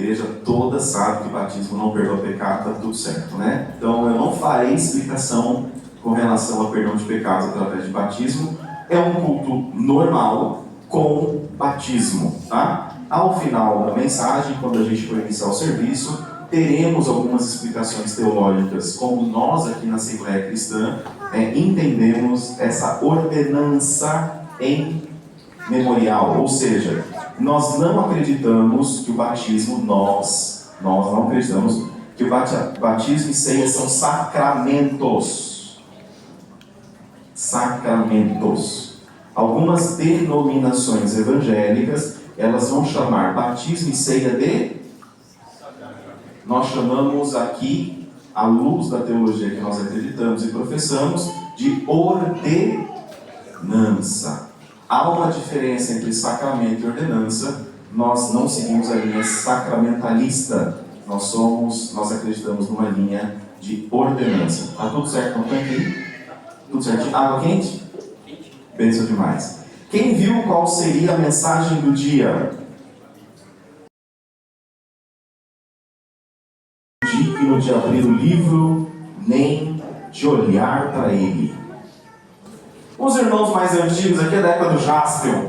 igreja toda sabe que o batismo não perdoa pecado, está tudo certo, né? Então eu não farei explicação com relação ao perdão de pecados através de batismo. É um culto normal com batismo, tá? Ao final da mensagem, quando a gente for iniciar o serviço, teremos algumas explicações teológicas, como nós aqui na Assembleia Cristã entendemos essa ordenança em memorial, ou seja, nós não acreditamos que o batismo, nós não acreditamos que o batismo e ceia são sacramentos. Sacramentos. Algumas denominações evangélicas, elas vão chamar batismo e ceia de... Nós chamamos aqui, à luz da teologia que nós acreditamos e professamos, de ordenança. Há uma diferença entre sacramento e ordenança. Nós não seguimos a linha sacramentalista. Nós acreditamos numa linha de ordenança. Tá tudo certo com o tanque aí? Tudo certinho? Água quente? Bênção demais. Quem viu qual seria a mensagem do dia? Digno de abrir o livro, nem de olhar para ele. Os irmãos mais antigos aqui é da época do Jaspion.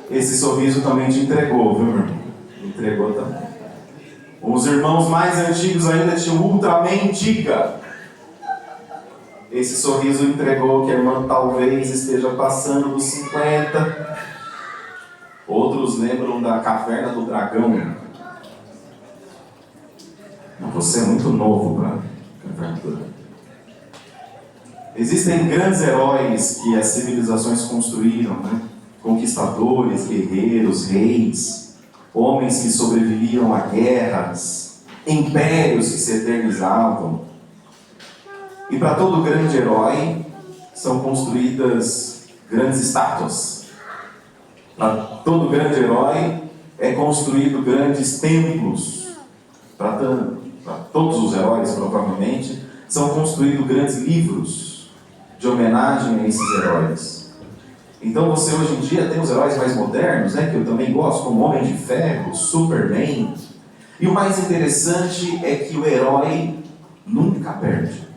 Esse sorriso também te entregou, viu, meu irmão? Entregou também. Os irmãos mais antigos ainda tinham Ultraman Diga. Esse sorriso entregou que a irmã talvez esteja passando dos 50. Outros lembram da Caverna do Dragão. Você é muito novo para a Caverna do Dragão. Existem grandes heróis que as civilizações construíram, né? Conquistadores, guerreiros, reis, homens que sobreviviam a guerras, impérios que se eternizavam. E para todo grande herói são construídas grandes estátuas. Para todo grande herói é construído grandes templos. Para todos os heróis, provavelmente, são construídos grandes livros de homenagem a esses heróis. Então você hoje em dia tem os heróis mais modernos, né, que eu também gosto, como Homem de Ferro, Superman. E o mais interessante é que o herói nunca perde.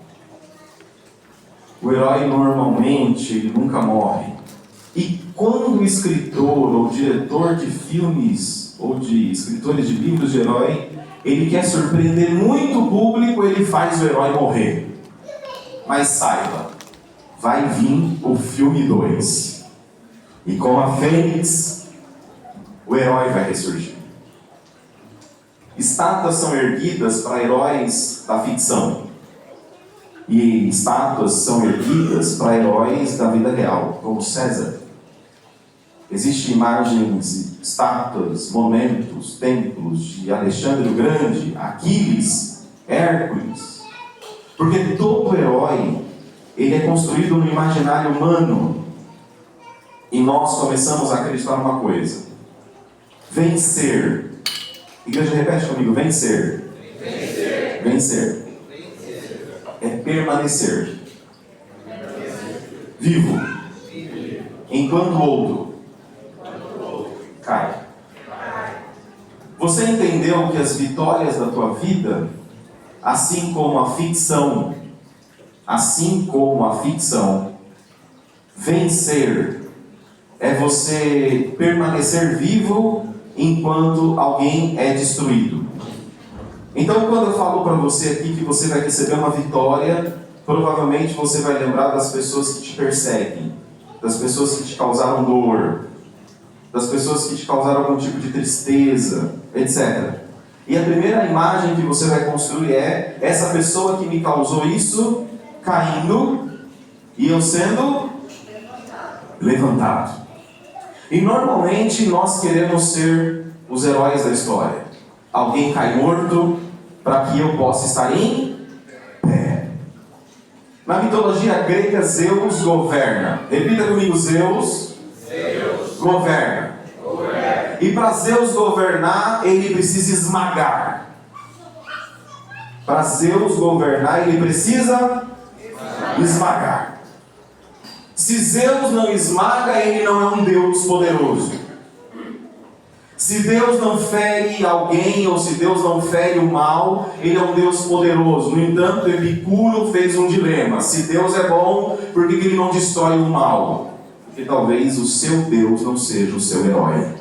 O herói normalmente ele nunca morre. E quando o escritor ou diretor de filmes ou de escritores de livros de herói, ele quer surpreender muito o público, ele faz o herói morrer. Mas saiba, vai vir o filme 2. E com a Fênix, o herói vai ressurgir. Estátuas são erguidas para heróis da ficção. E estátuas são erguidas para heróis da vida real, como César. Existem imagens, estátuas, monumentos, templos de Alexandre o Grande, Aquiles, Hércules. Porque todo herói, ele é construído no imaginário humano. E nós começamos a acreditar numa coisa. Vencer. Igreja, repete comigo. Vencer. Vencer. Vencer. É permanecer. Vivo. Enquanto o outro cai. Você entendeu que as vitórias da tua vida, assim como a ficção, vencer é você permanecer vivo enquanto alguém é destruído. Então, quando eu falo para você aqui que você vai receber uma vitória, provavelmente você vai lembrar das pessoas que te perseguem, das pessoas que te causaram dor, das pessoas que te causaram algum tipo de tristeza, etc. E a primeira imagem que você vai construir é essa pessoa que me causou isso caindo e eu sendo levantado. E normalmente nós queremos ser os heróis da história. Alguém cai morto para que eu possa estar em pé. Na mitologia grega, Zeus governa. Repita comigo, Zeus governa. E para Zeus governar, ele precisa esmagar. Para Zeus governar, ele precisa esmagar. Se Zeus não esmaga, ele não é um Deus poderoso. Se Deus não fere alguém, ou se Deus não fere o mal, Ele é um Deus poderoso. No entanto, Epicuro fez um dilema: se Deus é bom, por que Ele não destrói o mal? Porque talvez o seu Deus não seja o seu herói.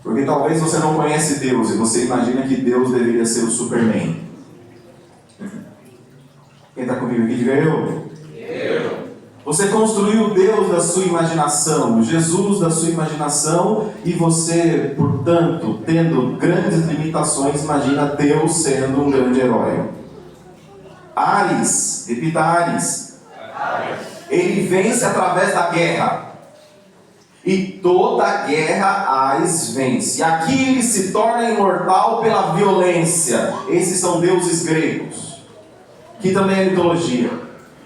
Porque talvez você não conhece Deus e você imagina que Deus deveria ser o Superman. Quem está comigo aqui, diga eu. Você construiu o Deus da sua imaginação, o Jesus da sua imaginação, e você, portanto, tendo grandes limitações, imagina Deus sendo um grande herói. Ares, repita Ares. Ele vence através da guerra. E toda guerra Ares vence. E aqui ele se torna imortal pela violência. Esses são deuses gregos, que também é mitologia.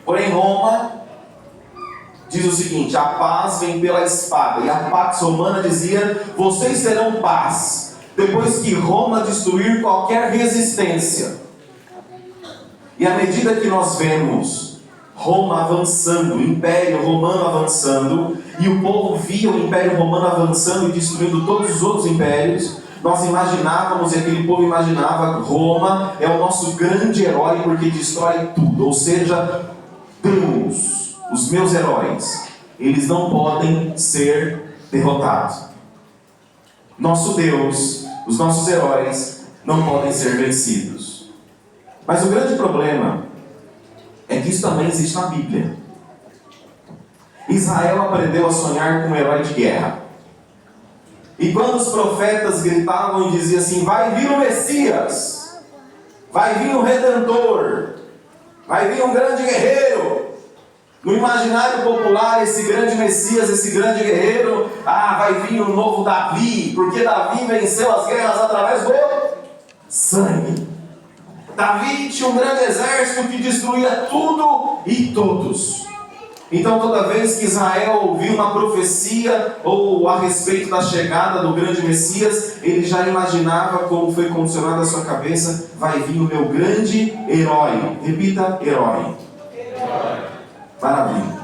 Porém, Roma diz o seguinte: a paz vem pela espada. E a Pax Romana dizia: vocês terão paz depois que Roma destruir qualquer resistência. E à medida que nós vemos Roma avançando, o Império Romano avançando, e o povo via o Império Romano avançando e destruindo todos os outros impérios, nós imaginávamos, e aquele povo imaginava, Roma é o nosso grande herói porque destrói tudo. Ou seja, Deus, os meus heróis, eles não podem ser derrotados. Nosso Deus, os nossos heróis, não podem ser vencidos. Mas o grande problema é que isso também existe na Bíblia. Israel aprendeu a sonhar com um herói de guerra. E quando os profetas gritavam e diziam assim: vai vir o Messias, vai vir o Redentor, vai vir um grande guerreiro. No imaginário popular, esse grande Messias, esse grande guerreiro, vai vir o novo Davi, porque Davi venceu as guerras através do sangue. Davi tinha um grande exército que destruía tudo e todos. Então, toda vez que Israel ouvia uma profecia ou a respeito da chegada do grande Messias, ele já imaginava, como foi condicionado à sua cabeça: vai vir o meu grande herói. Repita: herói. Maravilha.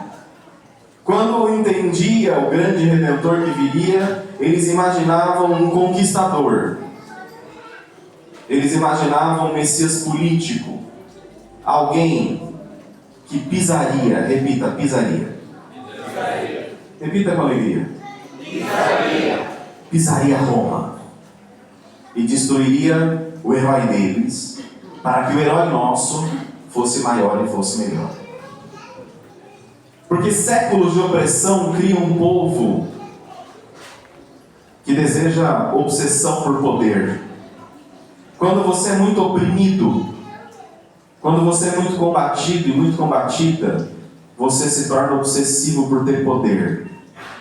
Quando entendia o grande Redentor que viria, eles imaginavam um conquistador. Eles imaginavam um Messias político. Alguém que pisaria, repita, pisaria. Repita com alegria. Pisaria Roma. E destruiria o herói deles, para que o herói nosso fosse maior e fosse melhor. Porque séculos de opressão criam um povo que deseja obsessão por poder. Quando você é muito oprimido, quando você é muito combatido e muito combatida, você se torna obsessivo por ter poder.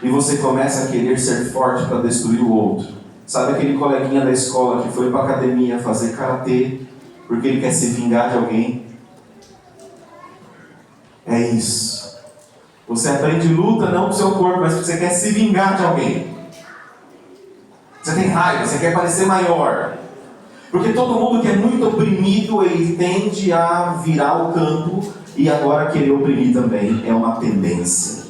E você começa a querer ser forte para destruir o outro. Sabe aquele coleguinha da escola que foi para a academia fazer karatê porque ele quer se vingar de alguém? É isso. Você aprende luta não para o seu corpo, mas porque você quer se vingar de alguém. Você tem raiva, você quer parecer maior. Porque todo mundo que é muito oprimido, ele tende a virar o campo e agora querer oprimir também é uma tendência.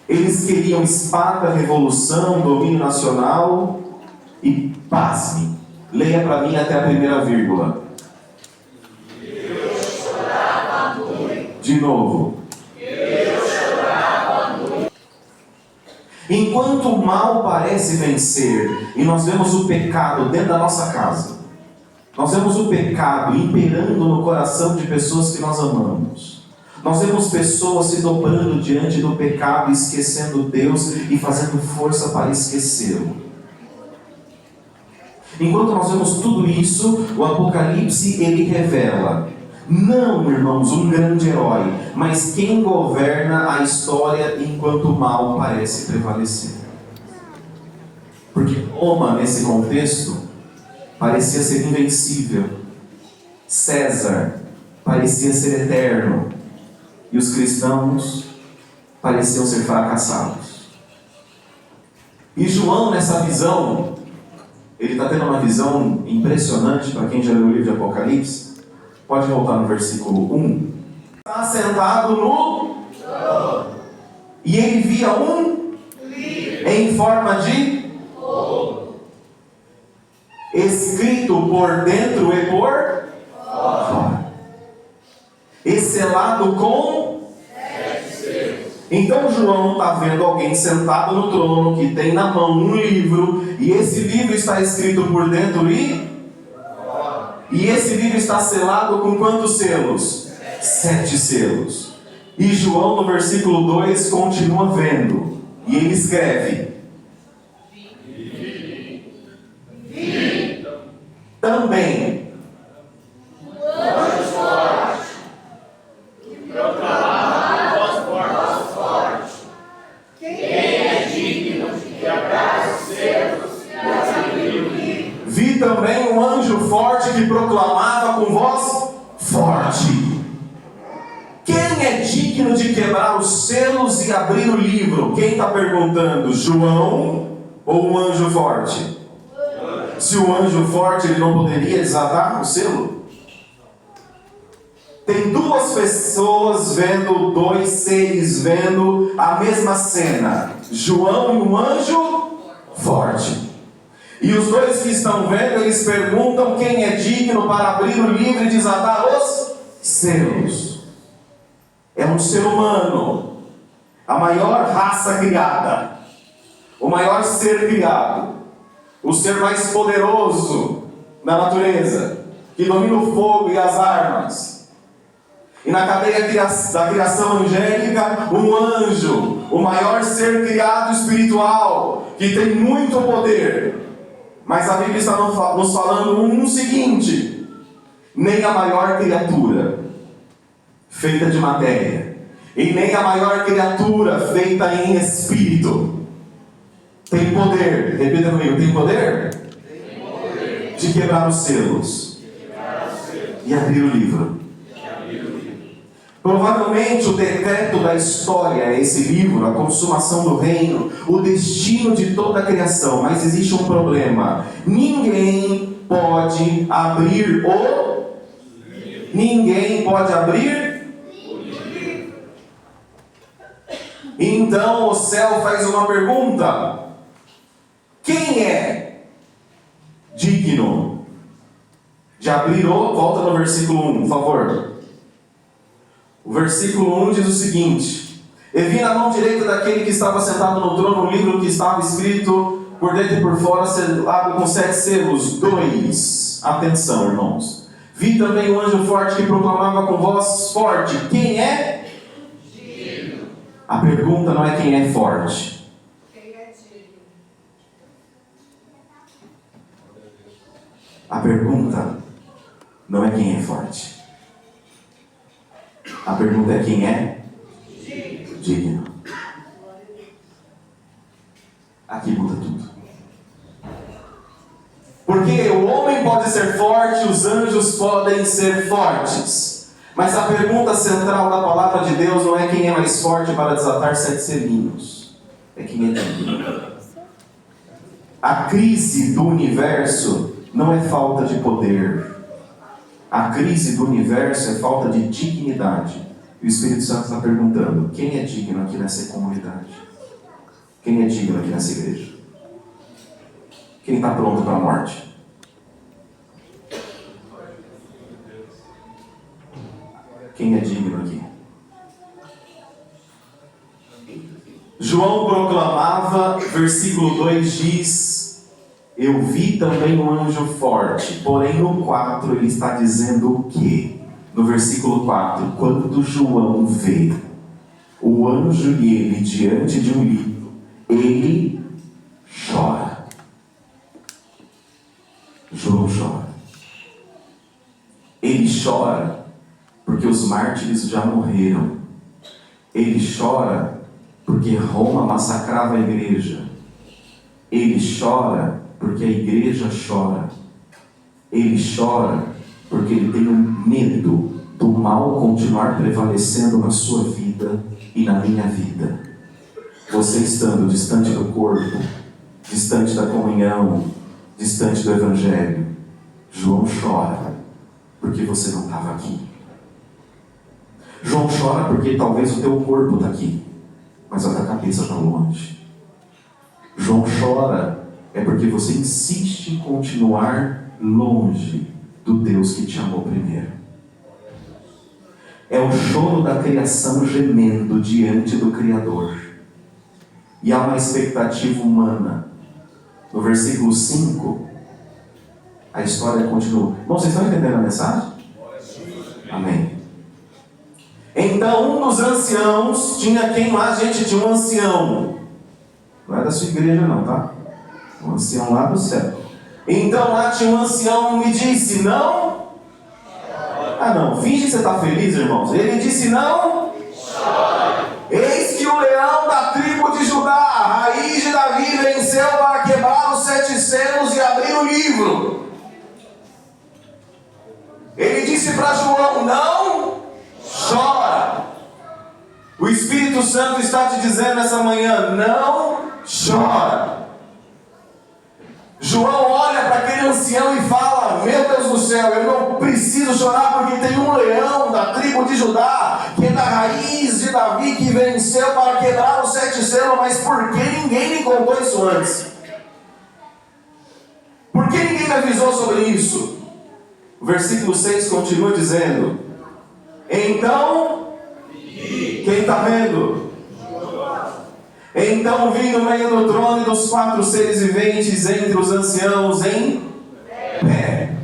Eles queriam espada, revolução, domínio nacional e pasme. Leia para mim até a primeira vírgula. Eu chorava muito. De novo. Eu chorava muito. Enquanto o mal parece vencer e nós vemos o pecado dentro da nossa casa, nós vemos o pecado imperando no coração de pessoas que nós amamos, nós vemos pessoas se dobrando diante do pecado, esquecendo Deus e fazendo força para esquecê-lo. Enquanto nós vemos tudo isso, o Apocalipse ele revela, não, irmãos, um grande herói, mas quem governa a história enquanto o mal parece prevalecer. Porque Roma, nesse contexto, parecia ser invencível. César parecia ser eterno. E os cristãos pareciam ser fracassados. E João, nessa visão, ele está tendo uma visão impressionante para quem já leu o livro de Apocalipse. Pode voltar no versículo 1. Está sentado no trono. E ele via um em forma de escrito por dentro e por fora, e selado com. Então João está vendo alguém sentado no trono que tem na mão um livro, e esse livro está escrito por dentro e esse livro está selado com quantos selos? 7 selos. E João no versículo 2 continua vendo, e ele escreve: também vi também um anjo forte que proclamava com voz forte: quem é digno de quebrar os selos e abrir o livro? Quem está perguntando? João ou o anjo forte? Se o anjo forte, ele não poderia desatar o selo? Tem duas pessoas vendo, 2 seres vendo a mesma cena: João e um anjo forte. E os dois que estão vendo, eles perguntam quem é digno para abrir o livro e desatar os selos. É um ser humano, a maior raça criada, o maior ser criado, o ser mais poderoso da natureza, que domina o fogo e as armas. E na cadeia da criação angélica, um anjo, o maior ser criado espiritual, que tem muito poder. Mas a Bíblia está nos falando o seguinte: nem a maior criatura feita de matéria, e nem a maior criatura feita em espírito tem poder, repita comigo, tem poder? Tem poder de quebrar os selos e abrir o livro. Provavelmente o decreto da história é esse livro, a consumação do reino, o destino de toda a criação. Mas existe um problema: ninguém pode abrir Ninguém pode abrir. Então o céu faz uma pergunta: quem é digno de abrir volta no versículo 1, por favor. O versículo 1 diz o seguinte: e vi na mão direita daquele que estava sentado no trono um livro que estava escrito por dentro e por fora, selado com 7 selos. 2. Atenção, irmãos. Vi também um anjo forte que proclamava com voz forte: quem é? Digno. A pergunta não é quem é forte. Quem é digno? A pergunta não é quem é forte. A pergunta é quem é digno. Aqui muda tudo. Porque o homem pode ser forte, os anjos podem ser fortes. Mas a pergunta central da palavra de Deus não é quem é mais forte para desatar 7 selinhos. É quem é digno. A crise do universo não é falta de poder. A crise do universo é falta de dignidade. E o Espírito Santo está perguntando: quem é digno aqui nessa comunidade? Quem é digno aqui nessa igreja? Quem está pronto para a morte? Quem é digno aqui? João proclamava, versículo 2 diz: eu vi também um anjo forte. Porém no 4 ele está dizendo o quê? No versículo 4: quando João vê o anjo e ele diante de um livro, ele chora. João chora. Ele chora porque os mártires já morreram. Ele chora porque Roma massacrava a igreja. Ele chora porque a igreja chora. Ele chora porque ele tem um medo do mal continuar prevalecendo na sua vida e na minha vida. Você estando distante do corpo, distante da comunhão, distante do evangelho, João chora porque você não estava aqui. João chora porque talvez o teu corpo está aqui, mas a tua cabeça está longe. não chora, é porque você insiste em continuar longe do Deus que te amou primeiro. É o choro da criação gemendo diante do Criador. E há uma expectativa humana. No versículo 5, a história continua. Bom, vocês estão entendendo a mensagem? Amém. Então, um dos anciãos tinha quem lá, gente, tinha um ancião. Não é da sua igreja não, tá? Um ancião lá do céu. Então lá tinha um ancião e me disse, não... Ah não, finge que você está feliz, irmãos. Ele disse, não... Eis que o leão da tribo de Judá, a raiz de Davi, venceu para quebrar os 7 selos e abrir o livro. Ele disse para João, não chora. O Espírito Santo está te dizendo nessa manhã, não chora. João olha para aquele ancião e fala, meu Deus do céu, eu não preciso chorar porque tem um leão da tribo de Judá, que é da raiz de Davi, que venceu para quebrar os 7 selos, mas por que ninguém me contou isso antes? Por que ninguém me avisou sobre isso? O versículo 6 continua dizendo, então, quem está vendo? Então vi no meio do trono e dos 4 seres viventes entre os anciãos em pé.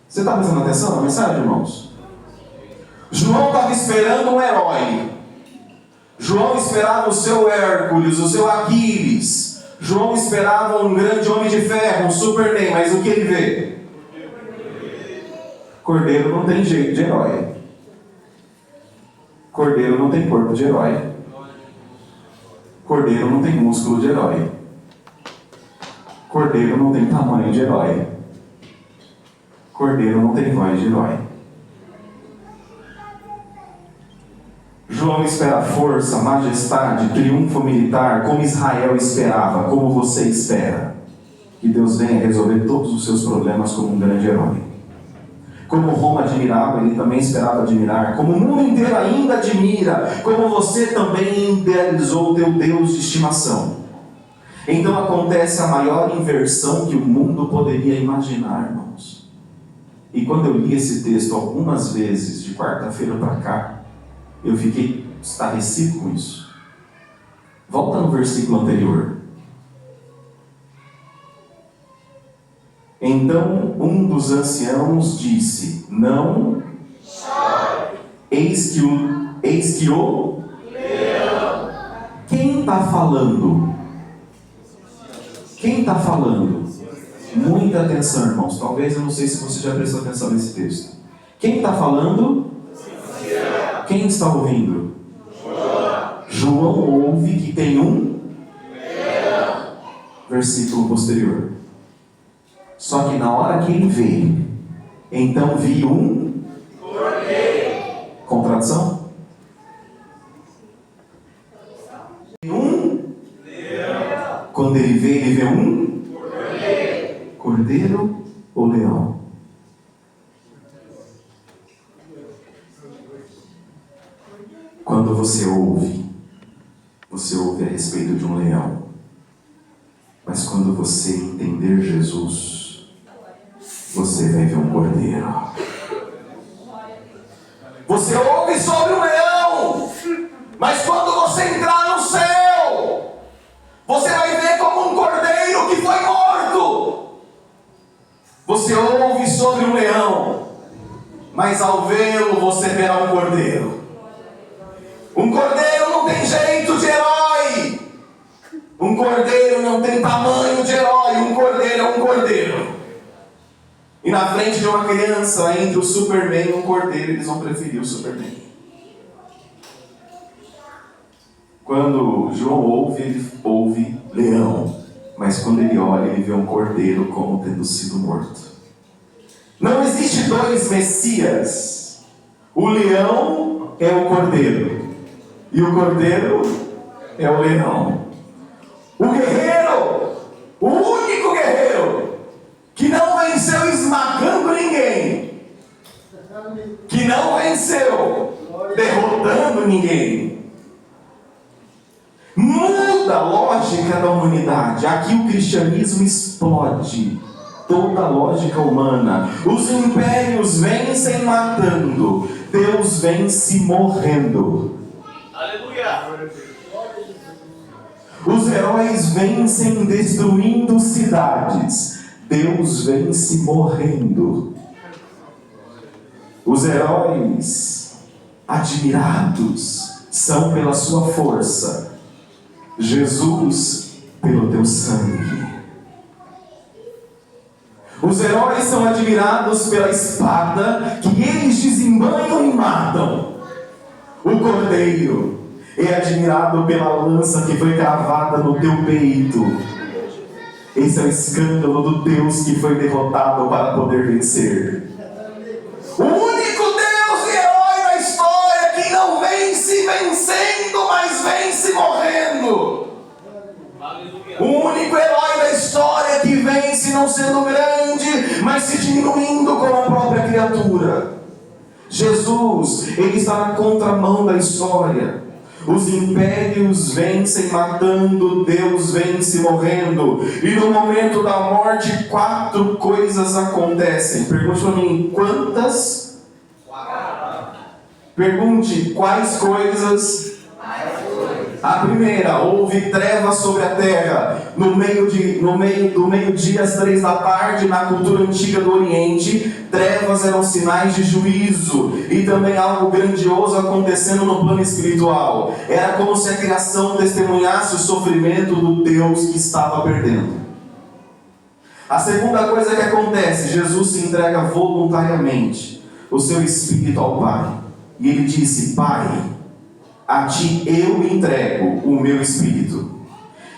Você está prestando atenção na mensagem, irmãos? João estava esperando um herói. João esperava o seu Hércules, o seu Aquiles. João esperava um grande homem de ferro, um Superman, mas o que ele vê? Cordeiro não tem jeito de herói. Cordeiro não tem corpo de herói. Cordeiro não tem músculo de herói. Cordeiro não tem tamanho de herói. Cordeiro não tem voz de herói. João espera força, majestade, triunfo militar, como Israel esperava, como você espera. Que Deus venha resolver todos os seus problemas como um grande herói. Como Roma admirava, ele também esperava admirar. Como o mundo inteiro ainda admira. Como você também idealizou o teu Deus de estimação. Então acontece a maior inversão que o mundo poderia imaginar, irmãos. E quando eu li esse texto algumas vezes, de quarta-feira para cá, eu fiquei estarrecido com isso. Volta no versículo anterior. Então um dos anciãos disse, não chore. Eis que o leão. Quem está falando? Quem está falando? Muita atenção, irmãos. Talvez, eu não sei se você já prestou atenção nesse texto. Quem está falando? Quem está ouvindo? João ouve que tem um leão. Versículo posterior. Só que na hora que ele vê, então vi um cordeiro. Contradição? Um leão. Quando ele vê um cordeiro. Cordeiro ou leão? Quando você ouve a respeito de um leão. Mas quando você entender Jesus, você vai ver um cordeiro. Você ouve sobre um leão, mas quando você entrar no céu, você vai ver como um cordeiro que foi morto. Você ouve sobre um leão, mas ao vê-lo você verá um cordeiro. Um cordeiro não tem jeito de herói. Um cordeiro não tem tamanho de herói. Um cordeiro é um cordeiro. E na frente de uma criança, entre o Superman e um cordeiro, eles vão preferir o Superman. Quando João ouve, ele ouve leão. Mas quando ele olha, ele vê um cordeiro como tendo sido morto. Não existe 2 Messias. O leão é o cordeiro. E o cordeiro é o leão. O guerreiro, o único guerreiro, que não venceu esmagando ninguém, que não venceu derrotando matando ninguém. Muda a lógica da humanidade. Aqui o cristianismo explode toda a lógica humana. Os impérios vencem matando, Deus vence morrendo. Aleluia! Os heróis vencem destruindo cidades, Deus vence morrendo. Os heróis admirados são pela sua força, Jesus pelo teu sangue. Os heróis são admirados pela espada que eles desembanham e matam. O cordeiro é admirado pela lança que foi cravada no teu peito. Esse é o escândalo do Deus que foi derrotado para poder vencer. O único Deus e herói da história que não vence vencendo, mas vence morrendo. O único herói da história que vence não sendo grande, mas se diminuindo como a própria criatura. Jesus, ele está na contramão da história. Os impérios vencem matando, Deus vence morrendo. E no momento da morte, 4 coisas acontecem. Pergunte para mim, quantas? 4. Pergunte, quais coisas? A primeira, houve trevas sobre a terra. Do meio-dia às 3 da tarde, na cultura antiga do Oriente, trevas eram sinais de juízo e também algo grandioso acontecendo no plano espiritual. Era como se a criação testemunhasse o sofrimento do Deus que estava perdendo. A segunda coisa que acontece, Jesus se entrega voluntariamente o seu espírito ao Pai. E ele disse, Pai, a ti eu entrego o meu espírito.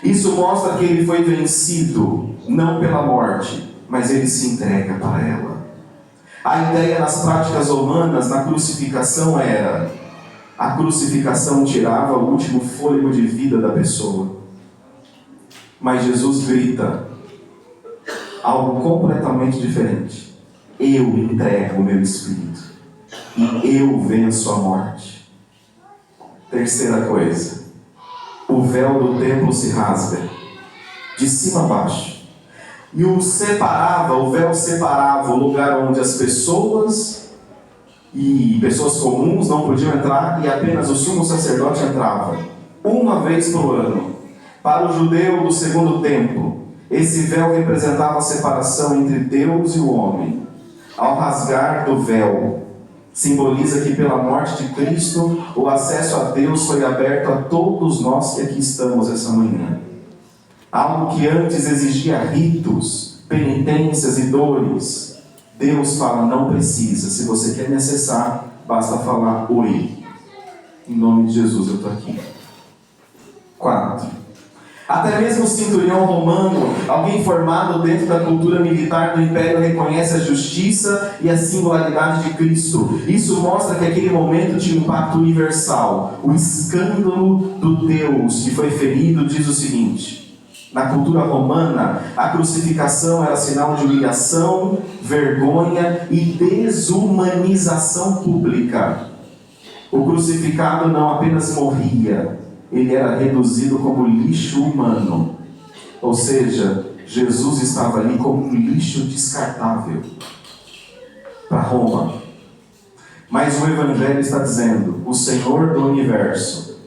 Isso mostra que ele foi vencido, não pela morte, mas ele se entrega para ela. A ideia nas práticas romanas, na crucificação era, a crucificação tirava o último fôlego de vida da pessoa. Mas Jesus grita algo completamente diferente. Eu entrego o meu espírito e eu venço a morte. Terceira coisa, o véu do templo se rasga, de cima a baixo. E o véu separava o lugar onde as pessoas e pessoas comuns não podiam entrar, e apenas o sumo sacerdote entrava, uma vez por ano. Para o judeu do segundo templo, esse véu representava a separação entre Deus e o homem. Ao rasgar do véu, simboliza que pela morte de Cristo, o acesso a Deus foi aberto a todos nós que aqui estamos essa manhã. Algo que antes exigia ritos, penitências e dores, Deus fala, não precisa. Se você quer me acessar, basta falar oi. Em nome de Jesus eu estou aqui. 4. Até mesmo o centurião romano, alguém formado dentro da cultura militar do império, reconhece a justiça e a singularidade de Cristo. Isso mostra que aquele momento tinha um impacto universal. O escândalo do Deus que foi ferido diz o seguinte: na cultura romana, a crucificação era sinal de humilhação, vergonha e desumanização pública. O crucificado não apenas morria, ele era reduzido como lixo humano. Ou seja, Jesus estava ali como um lixo descartável para Roma. Mas o Evangelho está dizendo, o Senhor do Universo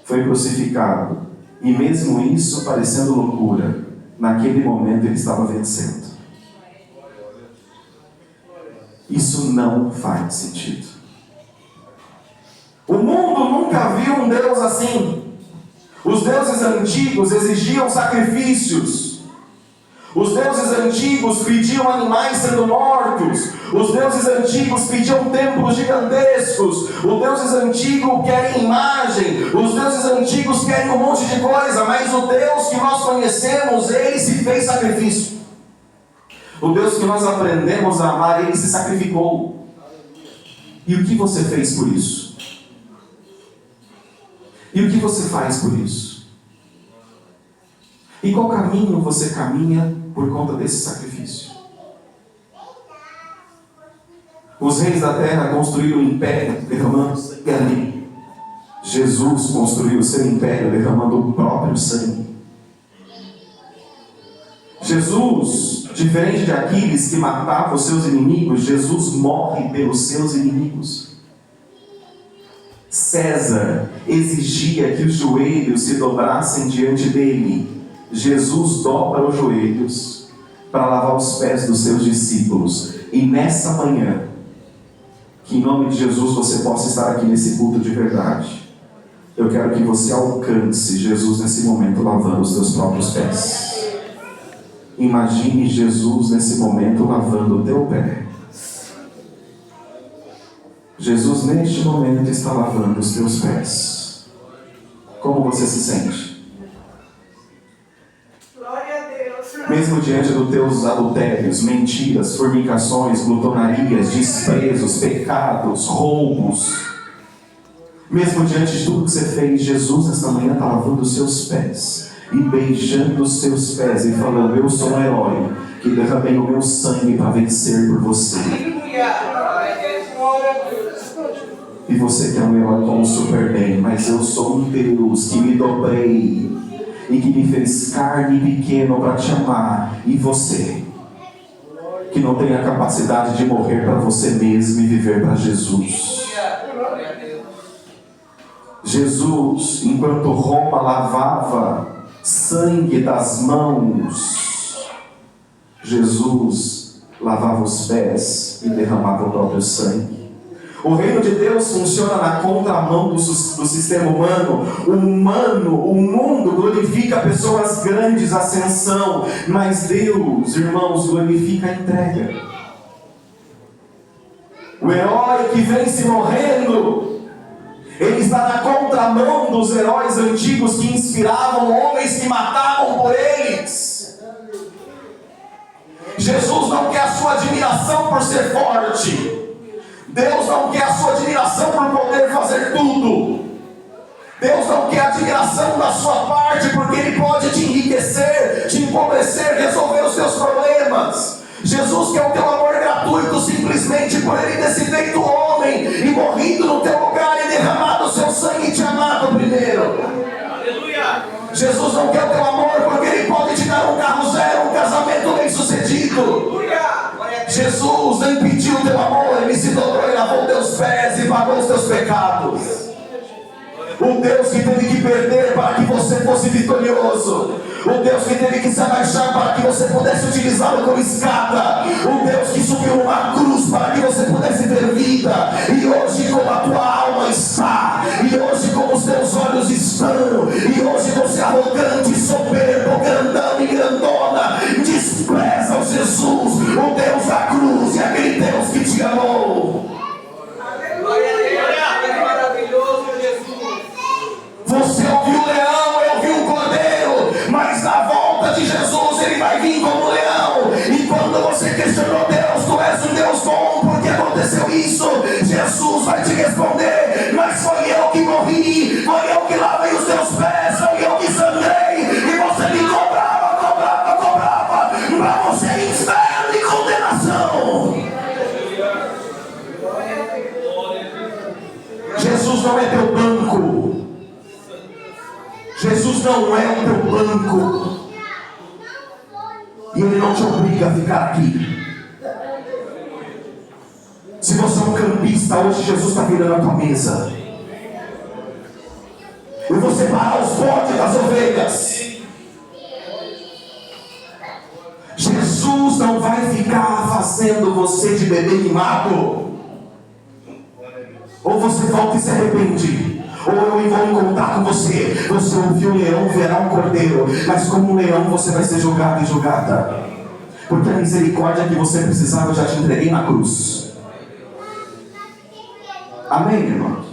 foi crucificado. E mesmo isso parecendo loucura, naquele momento ele estava vencendo. Isso não faz sentido. O mundo nunca viu um Deus assim. Os deuses antigos exigiam sacrifícios. Os deuses antigos pediam animais sendo mortos. Os deuses antigos pediam templos gigantescos. Os deuses antigos querem imagem. Os deuses antigos querem um monte de coisa. Mas o Deus que nós conhecemos, ele se fez sacrifício. O Deus que nós aprendemos a amar, ele se sacrificou. E o que você fez por isso? E o que você faz por isso? E qual caminho você caminha por conta desse sacrifício? Os reis da terra construíram um império derramando sangue ali. Jesus construiu o seu império derramando o próprio sangue. Jesus, diferente de Aquiles que matava os seus inimigos, Jesus morre pelos seus inimigos. César exigia que os joelhos se dobrassem diante dele. Jesus dobra os joelhos para lavar os pés dos seus discípulos. E nessa manhã, que em nome de Jesus você possa estar aqui nesse culto de verdade, eu quero que você alcance Jesus nesse momento lavando os seus próprios pés. Imagine Jesus nesse momento lavando o teu pé. Jesus neste momento está lavando os teus pés. Como você se sente? Glória a Deus. Mesmo diante dos teus adultérios, mentiras, fornicações, glutonarias, desprezos, pecados, roubos, mesmo diante de tudo que você fez, Jesus nesta manhã está lavando os seus pés e beijando os seus pés e falando: eu sou um herói que derramei o meu sangue para vencer por você. Aleluia. Glória a Deus. E você que é um herói como Superman, mas eu sou um Deus que me dobrei e que me fez carne pequeno para te amar. E você que não tem a capacidade de morrer para você mesmo e viver para Jesus. Glória a Deus. Jesus, enquanto Roma lavava sangue das mãos, Jesus lavava os pés e derramava o próprio sangue. O reino de Deus funciona na contramão do sistema humano. O mundo glorifica pessoas grandes, ascensão, mas Deus, irmãos, glorifica a entrega. O herói que vence morrendo, ele está na contramão dos heróis antigos que inspiravam homens que matavam por eles. Jesus não quer a sua admiração por ser forte. Deus não quer a sua admiração por poder fazer tudo. Deus não quer a admiração da sua parte porque Ele pode te enriquecer, te empobrecer, resolver os seus problemas. Jesus quer o teu amor gratuito simplesmente por Ele ter se feito homem e morrido no teu lugar e derramado o seu sangue e te amado primeiro. Aleluia. Jesus não quer o teu amor porque Ele pode te dar um carro zero, um casamento bem sucedido. Jesus nem pediu o teu amor, Ele se dobrou e lavou teus pés e pagou os teus pecados. O Deus que teve que perder para que você fosse vitorioso. O Deus que teve que se abaixar para que você pudesse utilizá-lo como escada. O Deus que subiu uma cruz para que você pudesse ter vida. E hoje como a tua alma está, e hoje como os teus olhos estão, e hoje você arrogante, soberbo, grandão e grandona, despreza o Jesus, o Deus da cruz, e aquele Deus que te amou. Maravilhoso Jesus. Você ouviu o leão, eu ouvi o cordeiro, mas na volta de Jesus ele vai vir como leão. E quando você questionou Deus, tu és um Deus bom, porque aconteceu isso, Jesus vai te responder: mas foi eu que morri, foi eu que lavei os teus pés, foi eu que sangrei, e você me cobrava para você inferno e condenação. Jesus não é teu banco. Jesus não é o teu banco. E Ele não te obriga a ficar aqui. Se você é um campista, hoje Jesus está virando a tua mesa. Eu vou separar os bodes das ovelhas. Jesus não vai ficar fazendo você de bebê mimado. Ou você volta e se arrepende, ou eu vou encontrar com você. Você ouviu o leão, verá um cordeiro, mas como um leão você vai ser julgado e julgada, porque a misericórdia que você precisava eu já te entreguei na cruz. Amém, irmão?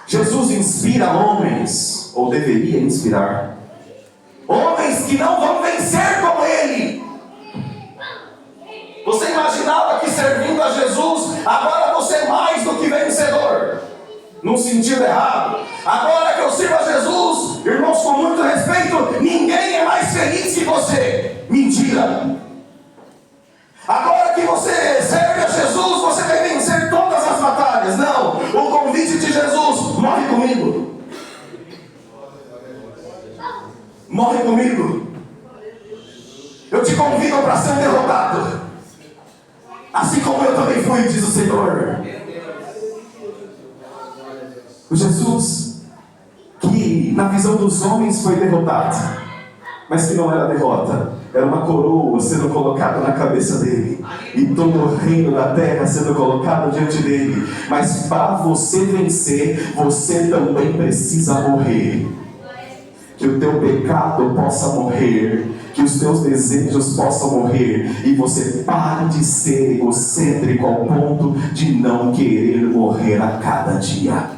Jesus inspira homens, ou deveria inspirar, homens que não vão vencer como Ele. Você imaginava que servindo a Jesus, agora você é mais do que vencedor? Num sentido errado. Agora que eu sirvo a Jesus, irmãos, com muito respeito, ninguém é mais feliz que você. Mentira. Agora que você serve a Jesus, você vai vencer todas as batalhas. Não. O convite de Jesus comigo. Morre comigo. Eu te convido para ser um derrotado. Assim como eu também fui, diz o Senhor. O Jesus, que na visão dos homens foi derrotado, mas que não era derrota, era uma coroa sendo colocada na cabeça dele, e todo o reino da terra sendo colocado diante dele. Mas para você vencer, você também precisa morrer. Que o teu pecado possa morrer, que os teus desejos possam morrer, e você pare de ser egocêntrico ao ponto de não querer morrer a cada dia.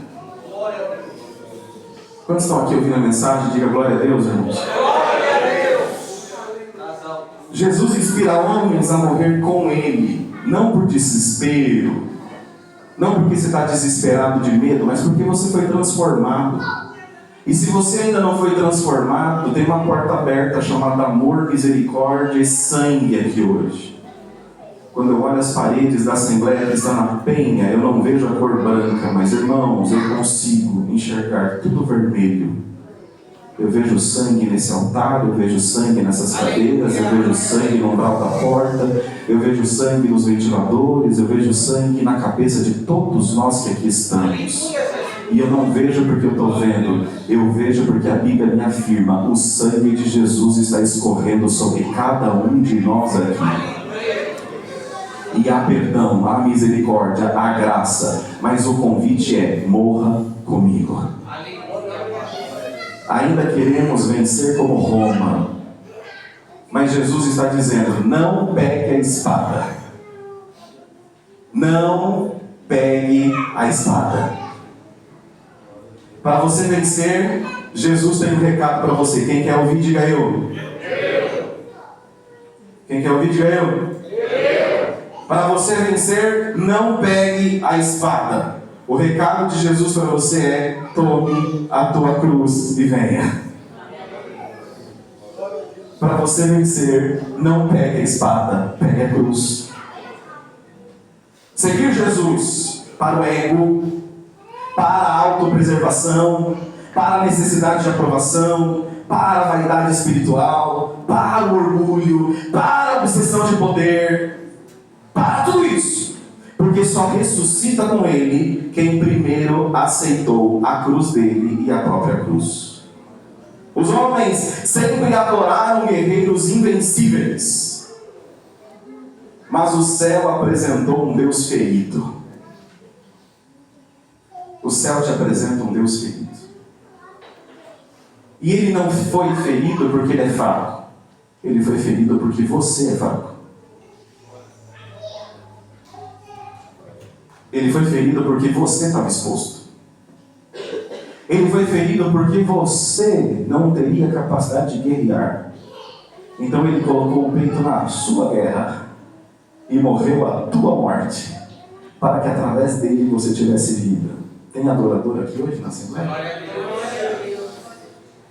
Quando estão aqui ouvindo a mensagem, diga glória a Deus, irmãos. Glória a Deus. Jesus inspira homens a morrer com Ele, não por desespero, não porque você está desesperado de medo, mas porque você foi transformado. E se você ainda não foi transformado, tem uma porta aberta chamada amor, misericórdia e sangue aqui hoje. Quando eu olho as paredes da Assembleia que está na Penha, eu não vejo a cor branca, mas irmãos, eu consigo enxergar tudo vermelho. Eu vejo sangue nesse altar, eu vejo sangue nessas cadeiras, eu vejo sangue no umbral da porta, eu vejo sangue nos ventiladores, eu vejo sangue na cabeça de todos nós que aqui estamos. E eu não vejo porque eu estou vendo, eu vejo porque a Bíblia me afirma: o sangue de Jesus está escorrendo sobre cada um de nós aqui. E há perdão, há misericórdia, há graça, mas o convite é: morra comigo. Ainda queremos vencer como Roma, mas Jesus está dizendo: não pegue a espada. Não pegue a espada. Para você vencer, Jesus tem um recado para você. Quem quer ouvir, diga eu. Quem quer ouvir, diga eu. Para você vencer, não pegue a espada. O recado de Jesus para você é: tome a tua cruz e venha. Para você vencer, não pegue a espada, pegue a cruz. Seguir Jesus para o ego, para a autopreservação, para a necessidade de aprovação, para a vaidade espiritual, para o orgulho, para a obsessão de poder, para tudo isso. Porque só ressuscita com Ele quem primeiro aceitou a cruz dele e a própria cruz. Os homens sempre adoraram guerreiros invencíveis, mas o céu apresentou um Deus ferido. O céu te apresenta um Deus ferido. E Ele não foi ferido porque Ele é fraco. Ele foi ferido porque você é fraco. Ele foi ferido porque você estava exposto. Ele foi ferido porque você não teria capacidade de guerrear. Então Ele colocou o peito na sua guerra e morreu a tua morte, para que através dele você tivesse vida. Tem adorador aqui hoje na Assembleia?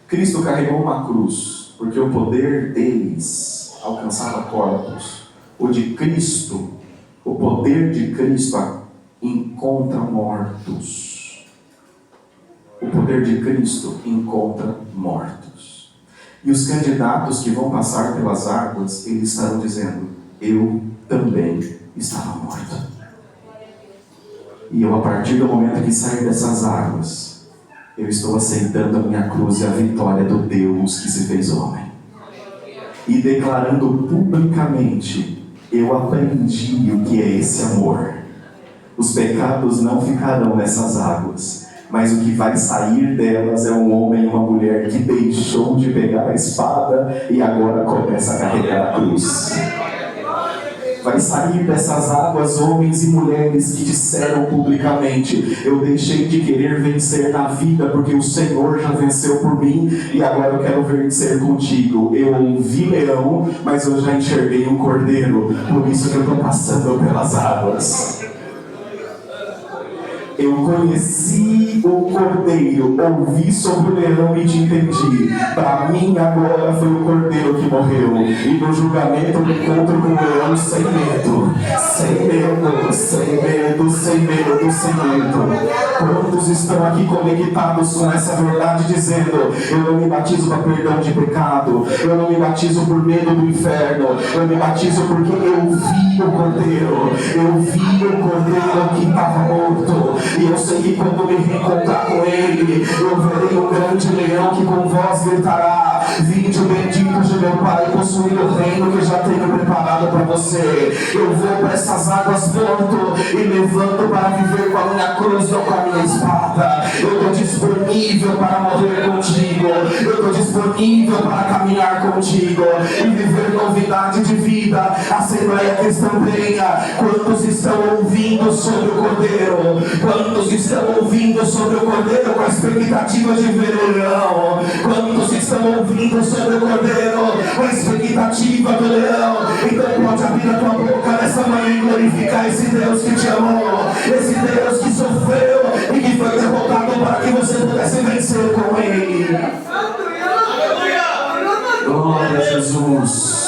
Cristo carregou uma cruz, porque o poder deles alcançava corpos. O de Cristo, o poder de Cristo encontra mortos. O poder de Cristo encontra mortos. E os candidatos que vão passar pelas águas, eles estarão dizendo: eu também estava morto. E eu, a partir do momento que sair dessas águas, eu estou aceitando a minha cruz e a vitória do Deus que se fez homem. E declarando publicamente: eu aprendi o que é esse amor. Os pecados não ficarão nessas águas, mas o que vai sair delas é um homem e uma mulher que deixou de pegar a espada e agora começa a carregar a cruz. Vai sair dessas águas homens e mulheres que disseram publicamente: eu deixei de querer vencer na vida porque o Senhor já venceu por mim e agora eu quero vencer contigo. Eu ouvi leão, mas eu já enxerguei um cordeiro, por isso que eu estou passando pelas águas. Eu conheci o cordeiro, ouvi sobre o leão e te entendi. Para mim agora foi o cordeiro que morreu. E no julgamento eu me encontro com o leão sem medo. Sem medo, sem medo, sem medo, sem medo. Quantos estão aqui conectados com essa verdade dizendo: eu não me batizo para perdão de pecado, eu não me batizo por medo do inferno, eu me batizo porque eu vi o cordeiro, eu vi o cordeiro que estava morto. E eu sei que quando me reencontrar com ele, eu verei um grande leão que com voz gritará: vinde bendito de meu Pai, possuir o reino que já tenho preparado para você. Eu vou para essas águas morto e levanto para viver com a minha cruz, não com a minha espada. Eu estou disponível para morrer contigo, eu estou disponível para caminhar contigo e viver novidade de vida. Assembleia Cristã Penha, quantos estão ouvindo sobre o Cordeiro? Quantos estão ouvindo sobre o Cordeiro com a expectativa de ver o leão? Quantos estão ouvindo sobre o Cordeiro com a expectativa do leão? Então pode abrir a tua boca nessa manhã e glorificar esse Deus que te amou, esse Deus que sofreu e que foi derrotado para que você pudesse vencer com ele. Glória a Jesus.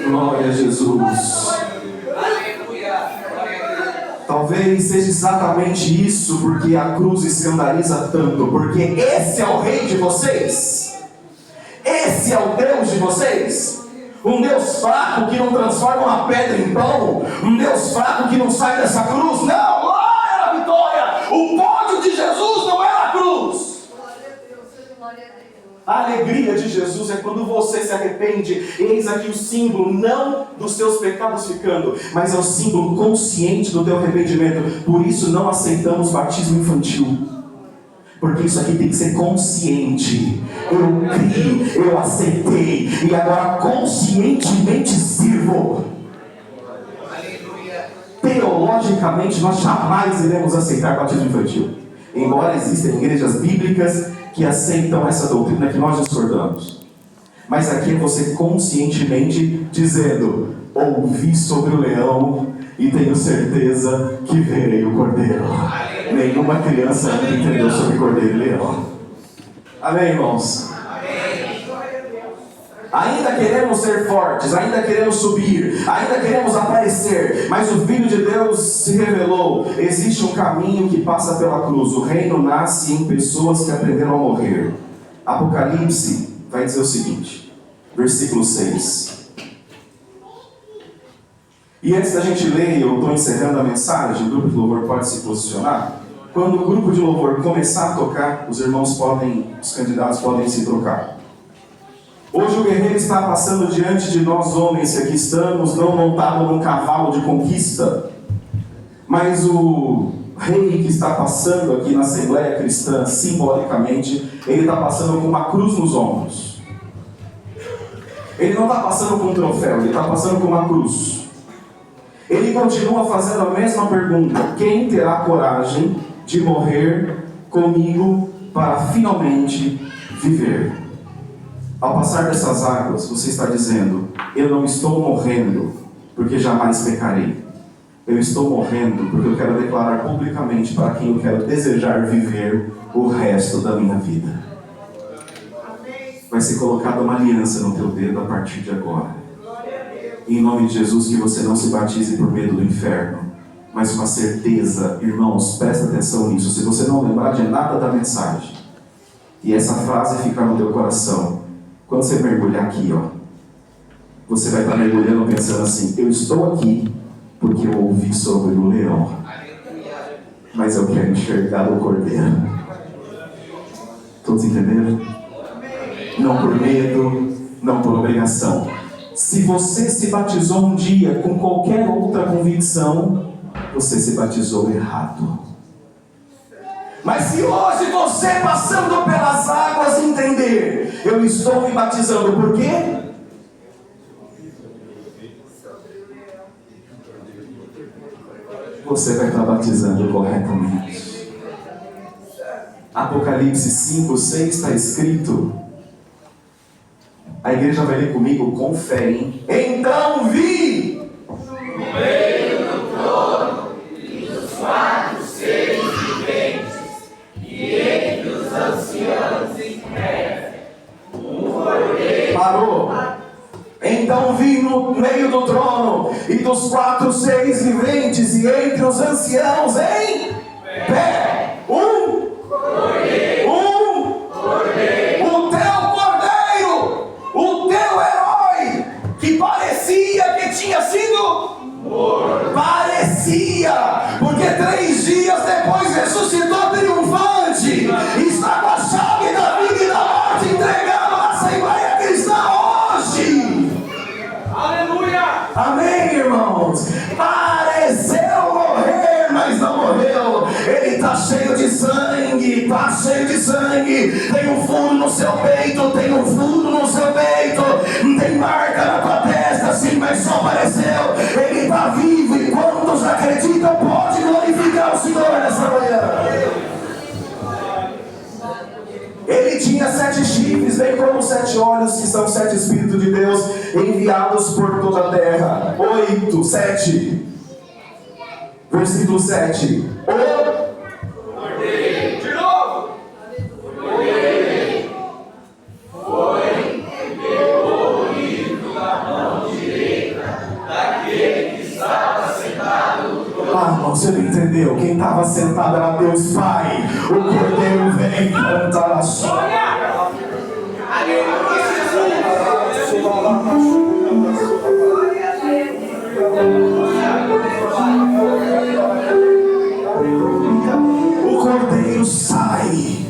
Glória a Jesus. Talvez seja exatamente isso porque a cruz escandaliza tanto, porque esse é o rei de vocês, esse é o Deus de vocês. Um Deus fraco que não transforma uma pedra em pão, um Deus fraco que não sai dessa cruz. Não, lá era a vitória, o pódio de Jesus não era a cruz. A alegria de Jesus é quando você se arrepende. Eis aqui o símbolo, não dos seus pecados ficando, mas é o símbolo consciente do teu arrependimento. Por isso não aceitamos batismo infantil, porque isso aqui tem que ser consciente. Eu criei, eu aceitei, e agora conscientemente sirvo. Teologicamente nós jamais iremos aceitar batismo infantil, embora existam igrejas bíblicas que aceitam essa doutrina que nós discordamos. Mas aqui é você conscientemente dizendo: ouvi sobre o leão e tenho certeza que verei o cordeiro. Nenhuma criança ainda entendeu sobre cordeiro e leão. Amém, irmãos? Ainda queremos ser fortes, ainda queremos subir, ainda queremos aparecer, mas o Filho de Deus se revelou. Existe um caminho que passa pela cruz. O reino nasce em pessoas que aprenderam a morrer. Apocalipse vai dizer o seguinte, versículo 6. E antes da gente ler, eu estou encerrando a mensagem, o grupo de louvor pode se posicionar. Quando o grupo de louvor começar a tocar, os irmãos podem, os candidatos podem se trocar. Hoje o guerreiro está passando diante de nós homens que aqui estamos, não montado num cavalo de conquista, mas o rei que está passando aqui na Assembleia Cristã, simbolicamente, ele está passando com uma cruz nos ombros. Ele não está passando com um troféu, ele está passando com uma cruz. Ele continua fazendo a mesma pergunta: quem terá coragem de morrer comigo para finalmente viver? Ao passar dessas águas, você está dizendo: eu não estou morrendo porque jamais pecarei. Eu estou morrendo porque eu quero declarar publicamente para quem eu quero desejar viver o resto da minha vida. Vai ser colocada uma aliança no teu dedo a partir de agora. Em nome de Jesus, que você não se batize por medo do inferno, mas com a certeza, irmãos, presta atenção nisso. Se você não lembrar de nada da mensagem, e essa frase ficar no teu coração, quando você mergulhar aqui, você vai estar mergulhando pensando assim: eu estou aqui porque eu ouvi sobre o leão, mas eu quero enxergar o cordeiro. Todos entenderam? Não por medo, não por obrigação. Se você se batizou um dia com qualquer outra convicção, você se batizou errado. Mas se hoje você, passando pelas águas, entender: eu estou me batizando, por quê? Você vai estar batizando corretamente. Apocalipse 5, 6 está escrito. A igreja vai ler comigo com fé, hein? Então vi no meio do trono e dos Então vi no meio do trono e dos 4 seres viventes e entre os anciãos em pé o teu cordeiro, o teu herói, que parecia que tinha sido morto. Parecia, porque 3 dias depois ressuscitou triunfante, está com a chave da vida e da morte entregando à Assembleia Cristã hoje. Aleluia! Amém, irmãos? Pareceu morrer, mas não morreu. Ele está cheio de sangue, está cheio de sangue. Tem um furo no seu peito, tem um furo no seu peito, tem marca na tua testa, sim, mas só apareceu. Ele está vivo e quantos acreditam pode glorificar o Senhor nessa manhã. Ele tinha 7 chifres, bem como 7 olhos, que são 7 Espíritos de Deus enviados por toda a terra. 7. Versículo 7. De novo! Foi, pegou o livro da mão direita daquele que estava sentado no trono. Ah, irmão, você não entendeu? Quem estava sentado era Deus Pai. O Cordeiro vem cantar a sua. O Cordeiro sai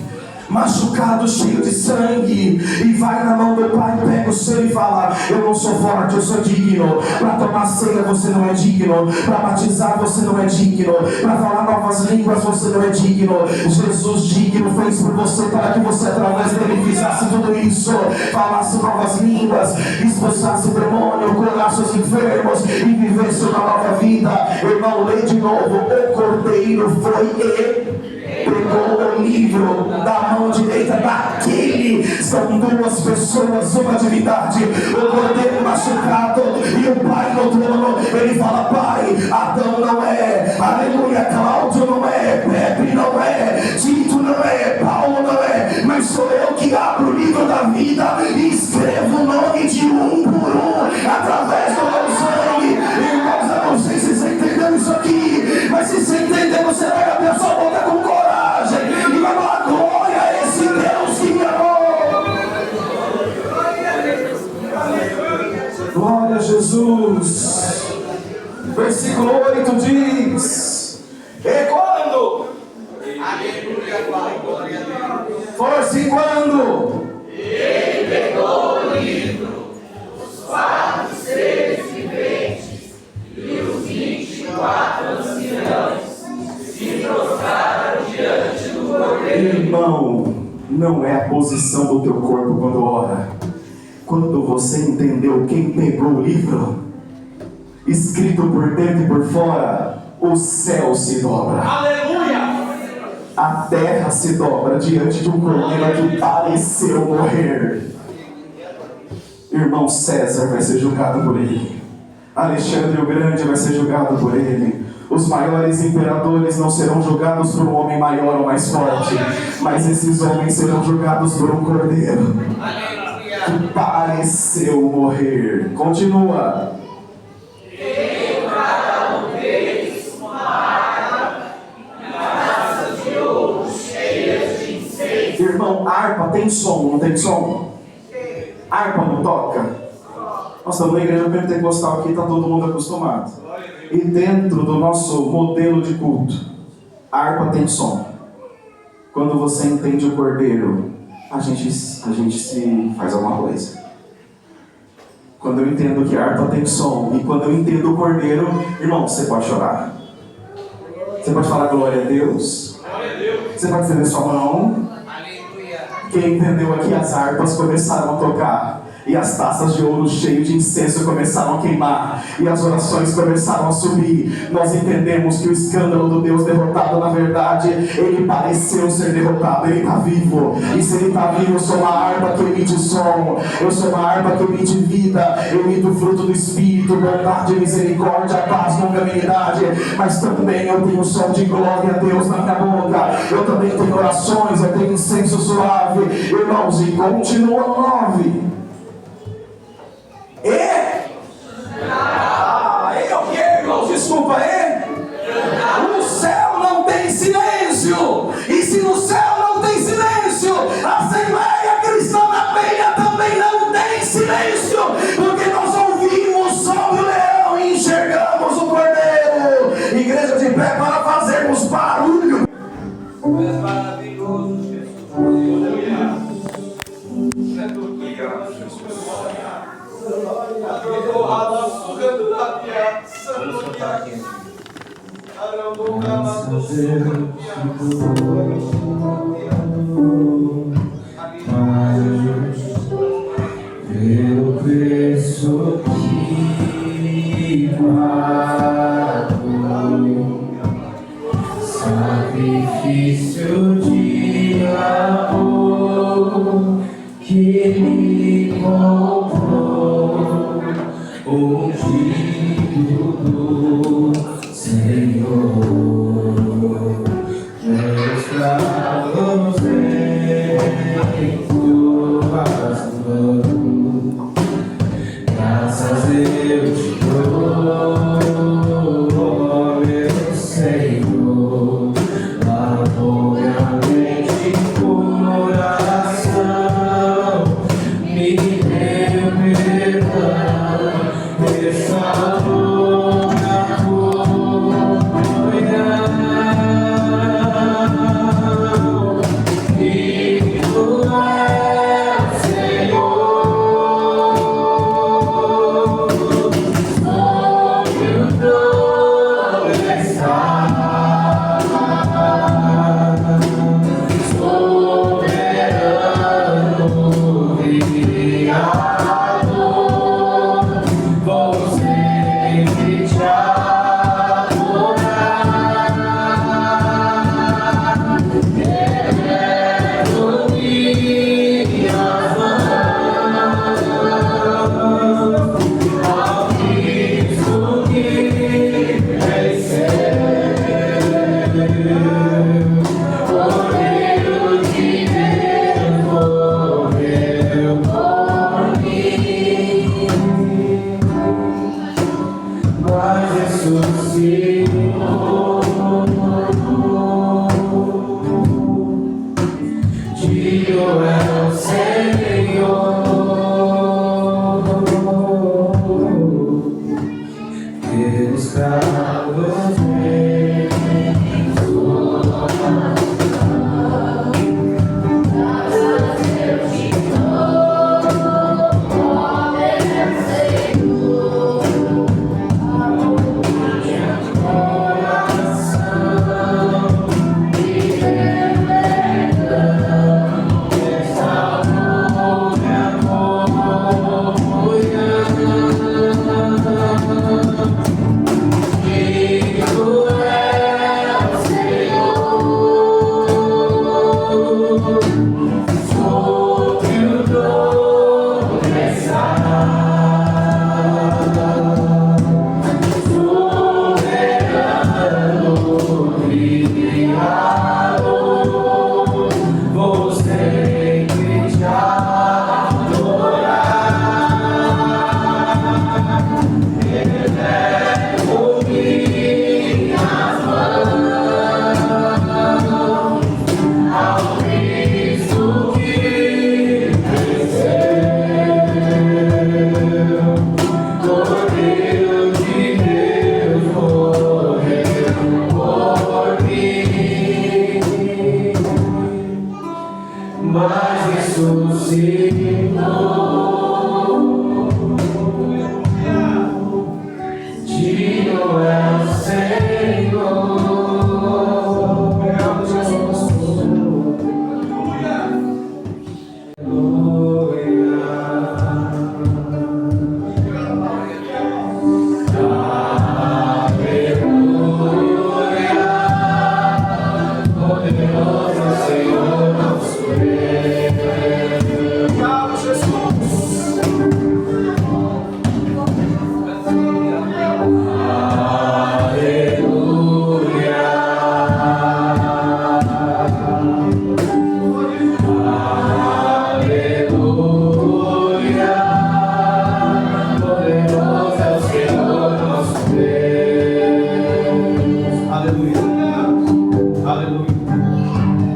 machucado, cheio de sangue, e vai na mão do Pai, pega o seu e fala: eu não sou forte, eu sou digno. Para tomar ceia você não é digno, para batizar você não é digno, para falar novas línguas você não é digno. Jesus digno fez por você, para que você através dele fizesse tudo isso, falasse novas línguas, expulsasse o demônio, curasse os enfermos e vivesse uma nova vida. Irmão, lê de novo: o Cordeiro foi e pegou o livro da mão direita daquele. São 2 pessoas, uma divindade. O Cordeiro machucado e o Pai no trono. Ele fala: Pai, Adão não é, aleluia, Cláudio não é, Pepe não é, Tito não é, Paulo não é, mas sou eu que abro o livro da vida e escrevo o nome de um por um através do meu sangue. Irmãos, eu não sei se você entendeu isso aqui, mas se você entender, você vai abrir a sua boca com coragem e vai falar: glória a esse Deus que me amou. Glória a Jesus. Versículo 8 diz: e quando? Aleluia, glória a Deus. Força, e quando? Ele pegou o livro, os 4 seres viventes e os 24 anciãos se prostraram diante do Cordeiro. Irmão, não é a posição do teu corpo quando ora. Quando você entendeu quem pegou o livro, escrito por dentro e por fora, o céu se dobra. Aleluia! A terra se dobra diante de um cordeiro que pareceu morrer. Irmão César vai ser julgado por ele. Alexandre o Grande vai ser julgado por ele. Os maiores imperadores não serão julgados por um homem maior ou mais forte, mas esses homens serão julgados por um cordeiro que pareceu morrer. Continua. Irmão, harpa tem som, não tem som? Harpa não toca? Nós estamos na igreja pentecostal aqui, está todo mundo acostumado. E dentro do nosso modelo de culto, a harpa tem som. Quando você entende o cordeiro, a gente se faz alguma coisa. Quando eu entendo que a harpa tem som, e quando eu entendo o cordeiro, irmão, você pode chorar. Você pode falar glória a Deus. Você pode estender sua mão. Quem entendeu aqui, as harpas começaram a tocar, e as taças de ouro cheias de incenso começaram a queimar, e as orações começaram a subir. Nós entendemos que o escândalo do Deus derrotado, na verdade, ele pareceu ser derrotado, ele está vivo. E se ele está vivo, eu sou uma harpa que emite som, eu sou uma harpa que emite vida, eu emito o fruto do Espírito, bondade, misericórdia, paz, longanimidade, mas também eu tenho som de glória a Deus na minha boca, eu também tenho orações, eu tenho incenso suave. Irmãos, e continua no 9. E E se no céu não tem silêncio, a Assembleia Cristã da Penha também não tem silêncio, porque nós ouvimos sobre o leão e enxergamos o cordeiro. Igreja de pé para fazermos barulho. Tu és maravilhoso, Jesus. Aleluia. Pelo preço que pagou, sacrifício de amor que me comprou, ungido do Senhor. Meus cravos em tua mão, graças eu te dou, meu Senhor. Lavou minha mente e coração, me deu perdão, restaurou minha comunhão. E tu és, Senhor, sobre o trono estás, soberano e criador, vou sempre te adorar. Elevo minhas mãos ao Cristo que venceu, Cordeiro de Deus morreu por mim, mas ressuscitou. Digo é o Senhor, pelos cravos vou sempre te adorar. Elevo minhas mãos ao Cristo que venceu, Cordeiro de Deus morreu por mim, mas ressuscitou. Digno é o Senhor. Poderoso Senhor, nosso Deus. Aleluia. Aleluia.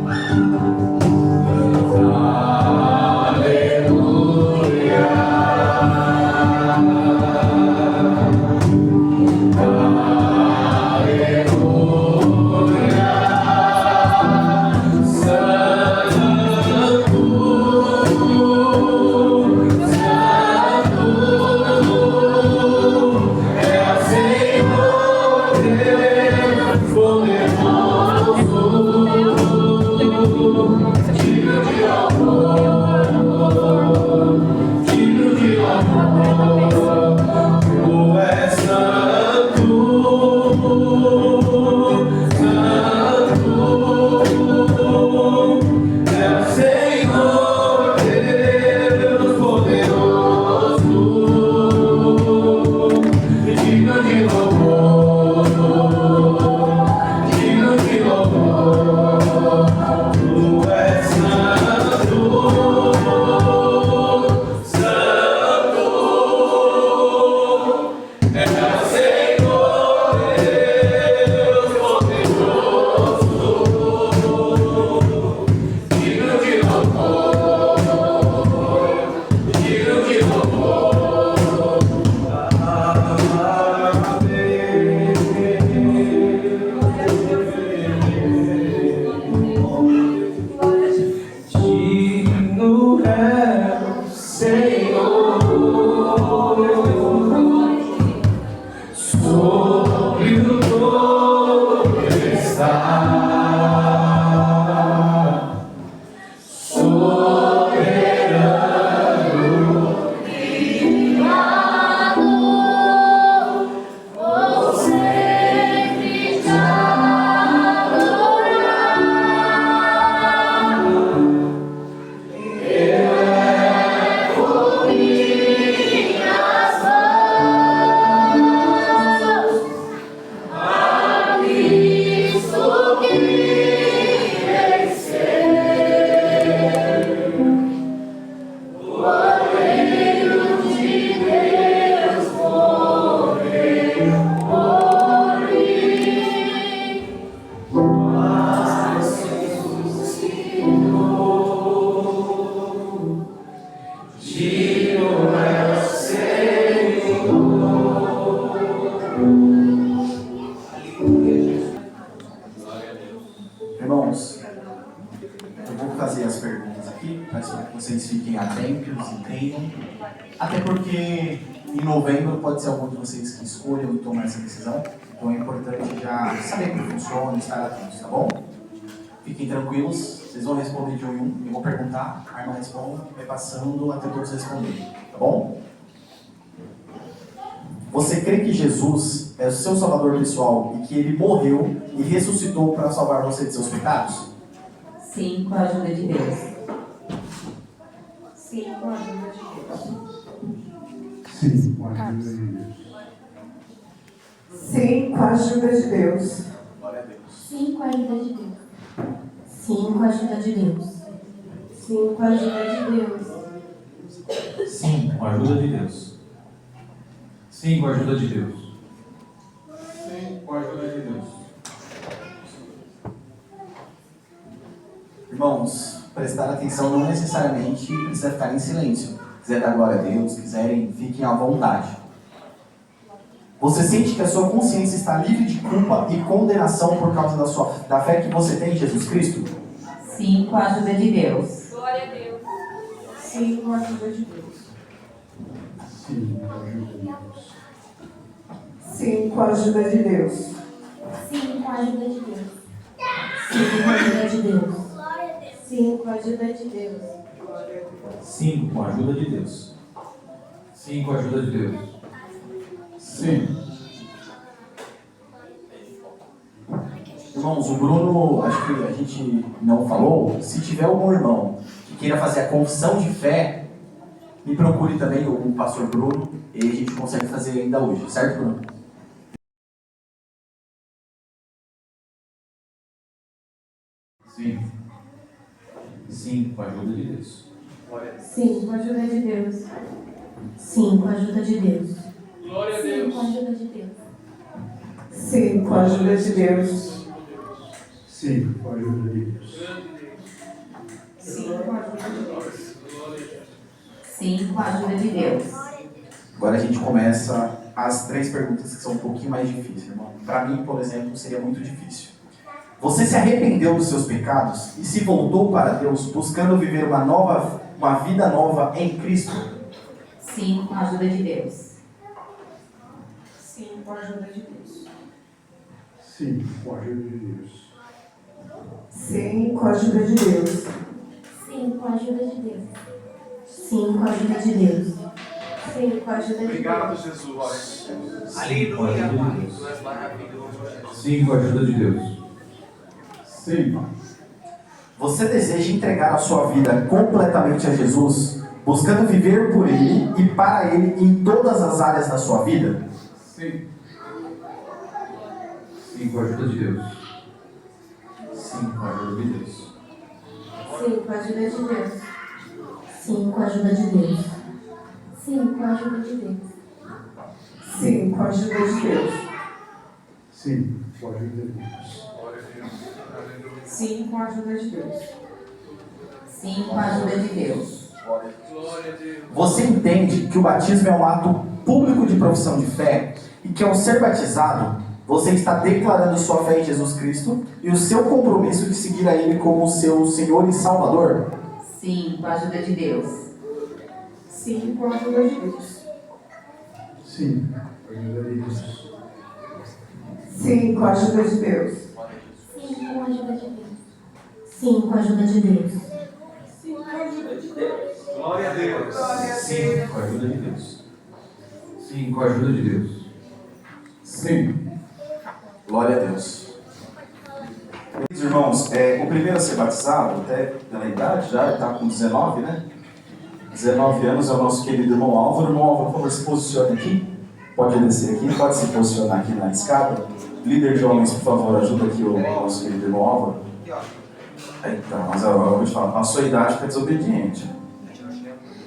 fazer as perguntas aqui, para que vocês fiquem atentos, entendam. Até porque em novembro pode ser algum de vocês que escolham e tomar essa decisão. Então é importante já saber como funciona, estar atentos, tá bom? Fiquem tranquilos, vocês vão responder de um em um. Eu vou perguntar, a irmã responde, vai passando até todos responderem, tá bom? Você crê que Jesus é o seu salvador pessoal e que ele morreu e ressuscitou para salvar você de seus pecados? Sim, com a ajuda de Deus. Sim, com a ajuda de Deus. Sim, com a ajuda de Deus. Sim, com a ajuda de Deus. Glória a Deus. Sim, com a ajuda de Deus. Sim, com a ajuda de Deus. Sim, com a ajuda de Deus. Sim, com a ajuda de Deus. Sim, com a ajuda de Deus. Sim, com a ajuda de Deus. Irmãos, prestar atenção não necessariamente precisa ficar em silêncio. Se quiser dar glória a Deus, quiserem, fiquem à vontade. Você sente que a sua consciência está livre de culpa e condenação por causa da fé que você tem em Jesus Cristo? Sim, com a ajuda de Deus. Glória a Deus. Sim, com a ajuda de Deus. Sim, com a ajuda de Deus. Sim, com a ajuda de Deus. Sim, com a ajuda de Deus. Sim, com a ajuda de Deus. Sim, com a ajuda de Deus. Sim, com a ajuda de Deus. Sim, com a ajuda de Deus. Sim. Irmãos, o Bruno, acho que a gente não falou. Se tiver algum irmão que queira fazer a confissão de fé, me procure também, o pastor Bruno, e a gente consegue fazer ainda hoje, certo, Bruno? Sim. Sim, com a ajuda de Deus. Sim, com a ajuda de Deus. Sim, com a ajuda de Deus. Glória a Sim, Deus. com a ajuda de Deus. Sim, com a ajuda de Deus. Sim, com a ajuda de Deus. Sim, com a ajuda de Deus. Sim, com a ajuda de Deus. Agora a gente começa as 3 perguntas que são um pouquinho mais difíceis, irmão. Para mim, por exemplo, seria muito difícil. Você se arrependeu dos seus pecados e se voltou para Deus buscando viver uma vida nova em Cristo? Sim, com a ajuda de Deus. Sim, com a ajuda de Deus. Sim, com a ajuda de Deus. Sim, com a ajuda de Deus. Sim, com a ajuda de Deus. Sim, com a ajuda de Deus. Sim, com a ajuda de Deus. Obrigado, Jesus. Aleluia, Pai. Tu és maravilhoso, Jesus. Sim, com a ajuda de Deus. Sim. Você deseja entregar a sua vida completamente a Jesus, buscando viver por Ele e para Ele em todas as áreas da sua vida? Sim. Sim, com a ajuda de Deus. Sim, com a ajuda de Deus. Sim, com a ajuda de Deus. Sim, com a ajuda de Deus. Sim, com a ajuda de Deus. Sim, com a ajuda de Deus. Sim, com a ajuda de Deus. Sim, com a ajuda de Deus. Sim, com a ajuda de Deus. Glória a Deus. Você entende que o batismo é um ato público de profissão de fé e que ao ser batizado, você está declarando sua fé em Jesus Cristo e o seu compromisso de seguir a Ele como seu Senhor e Salvador? Sim, com a ajuda de Deus. Sim, com a ajuda de Deus. Sim, com a ajuda de Deus. Sim, com a ajuda de Deus. Sim, com a ajuda de Deus. Sim, com a ajuda de Deus. Sim, com a ajuda de Deus. Glória a Deus. Sim, com a ajuda de Deus. Sim, com a ajuda de Deus. Sim. Glória a Deus. Queridos irmãos, o primeiro a ser batizado, até pela idade, já está com 19, né? 19 anos é o nosso querido irmão Álvaro. Irmão Álvaro, por favor, se posicione aqui. Pode descer aqui, pode se posicionar aqui na escada. Líder de homens, por favor, ajuda aqui o nosso querido irmão Álvaro. Então, mas eu vou te falar, passou a idade para desobediente.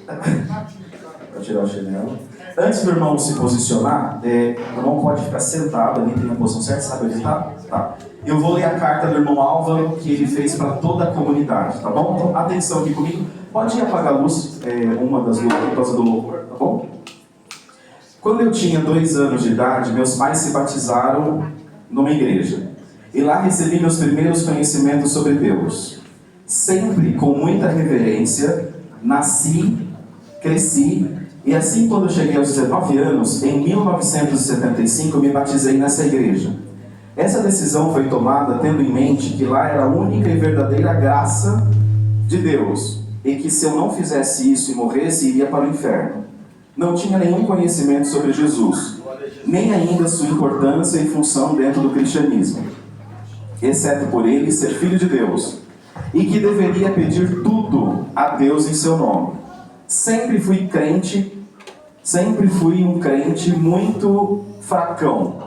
Para tirar o chinelo. Antes do irmão se posicionar, o irmão pode ficar sentado ali, tem a posição certa, sabe onde está? Tá. Eu vou ler a carta do irmão Álvaro que ele fez para toda a comunidade, tá bom? Então, atenção aqui comigo. Pode apagar a luz, uma das luzes por causa do louvor, tá bom? Quando eu tinha 2 anos de idade, meus pais se batizaram numa igreja. E lá recebi meus primeiros conhecimentos sobre Deus. Sempre com muita reverência, nasci, cresci, e assim quando cheguei aos 19 anos, em 1975, me batizei nessa igreja. Essa decisão foi tomada tendo em mente que lá era a única e verdadeira graça de Deus, e que se eu não fizesse isso e morresse, iria para o inferno. Não tinha nenhum conhecimento sobre Jesus, nem ainda sua importância e função dentro do cristianismo, exceto por ele ser filho de Deus, e que deveria pedir tudo a Deus em seu nome. Sempre fui um crente muito fracão.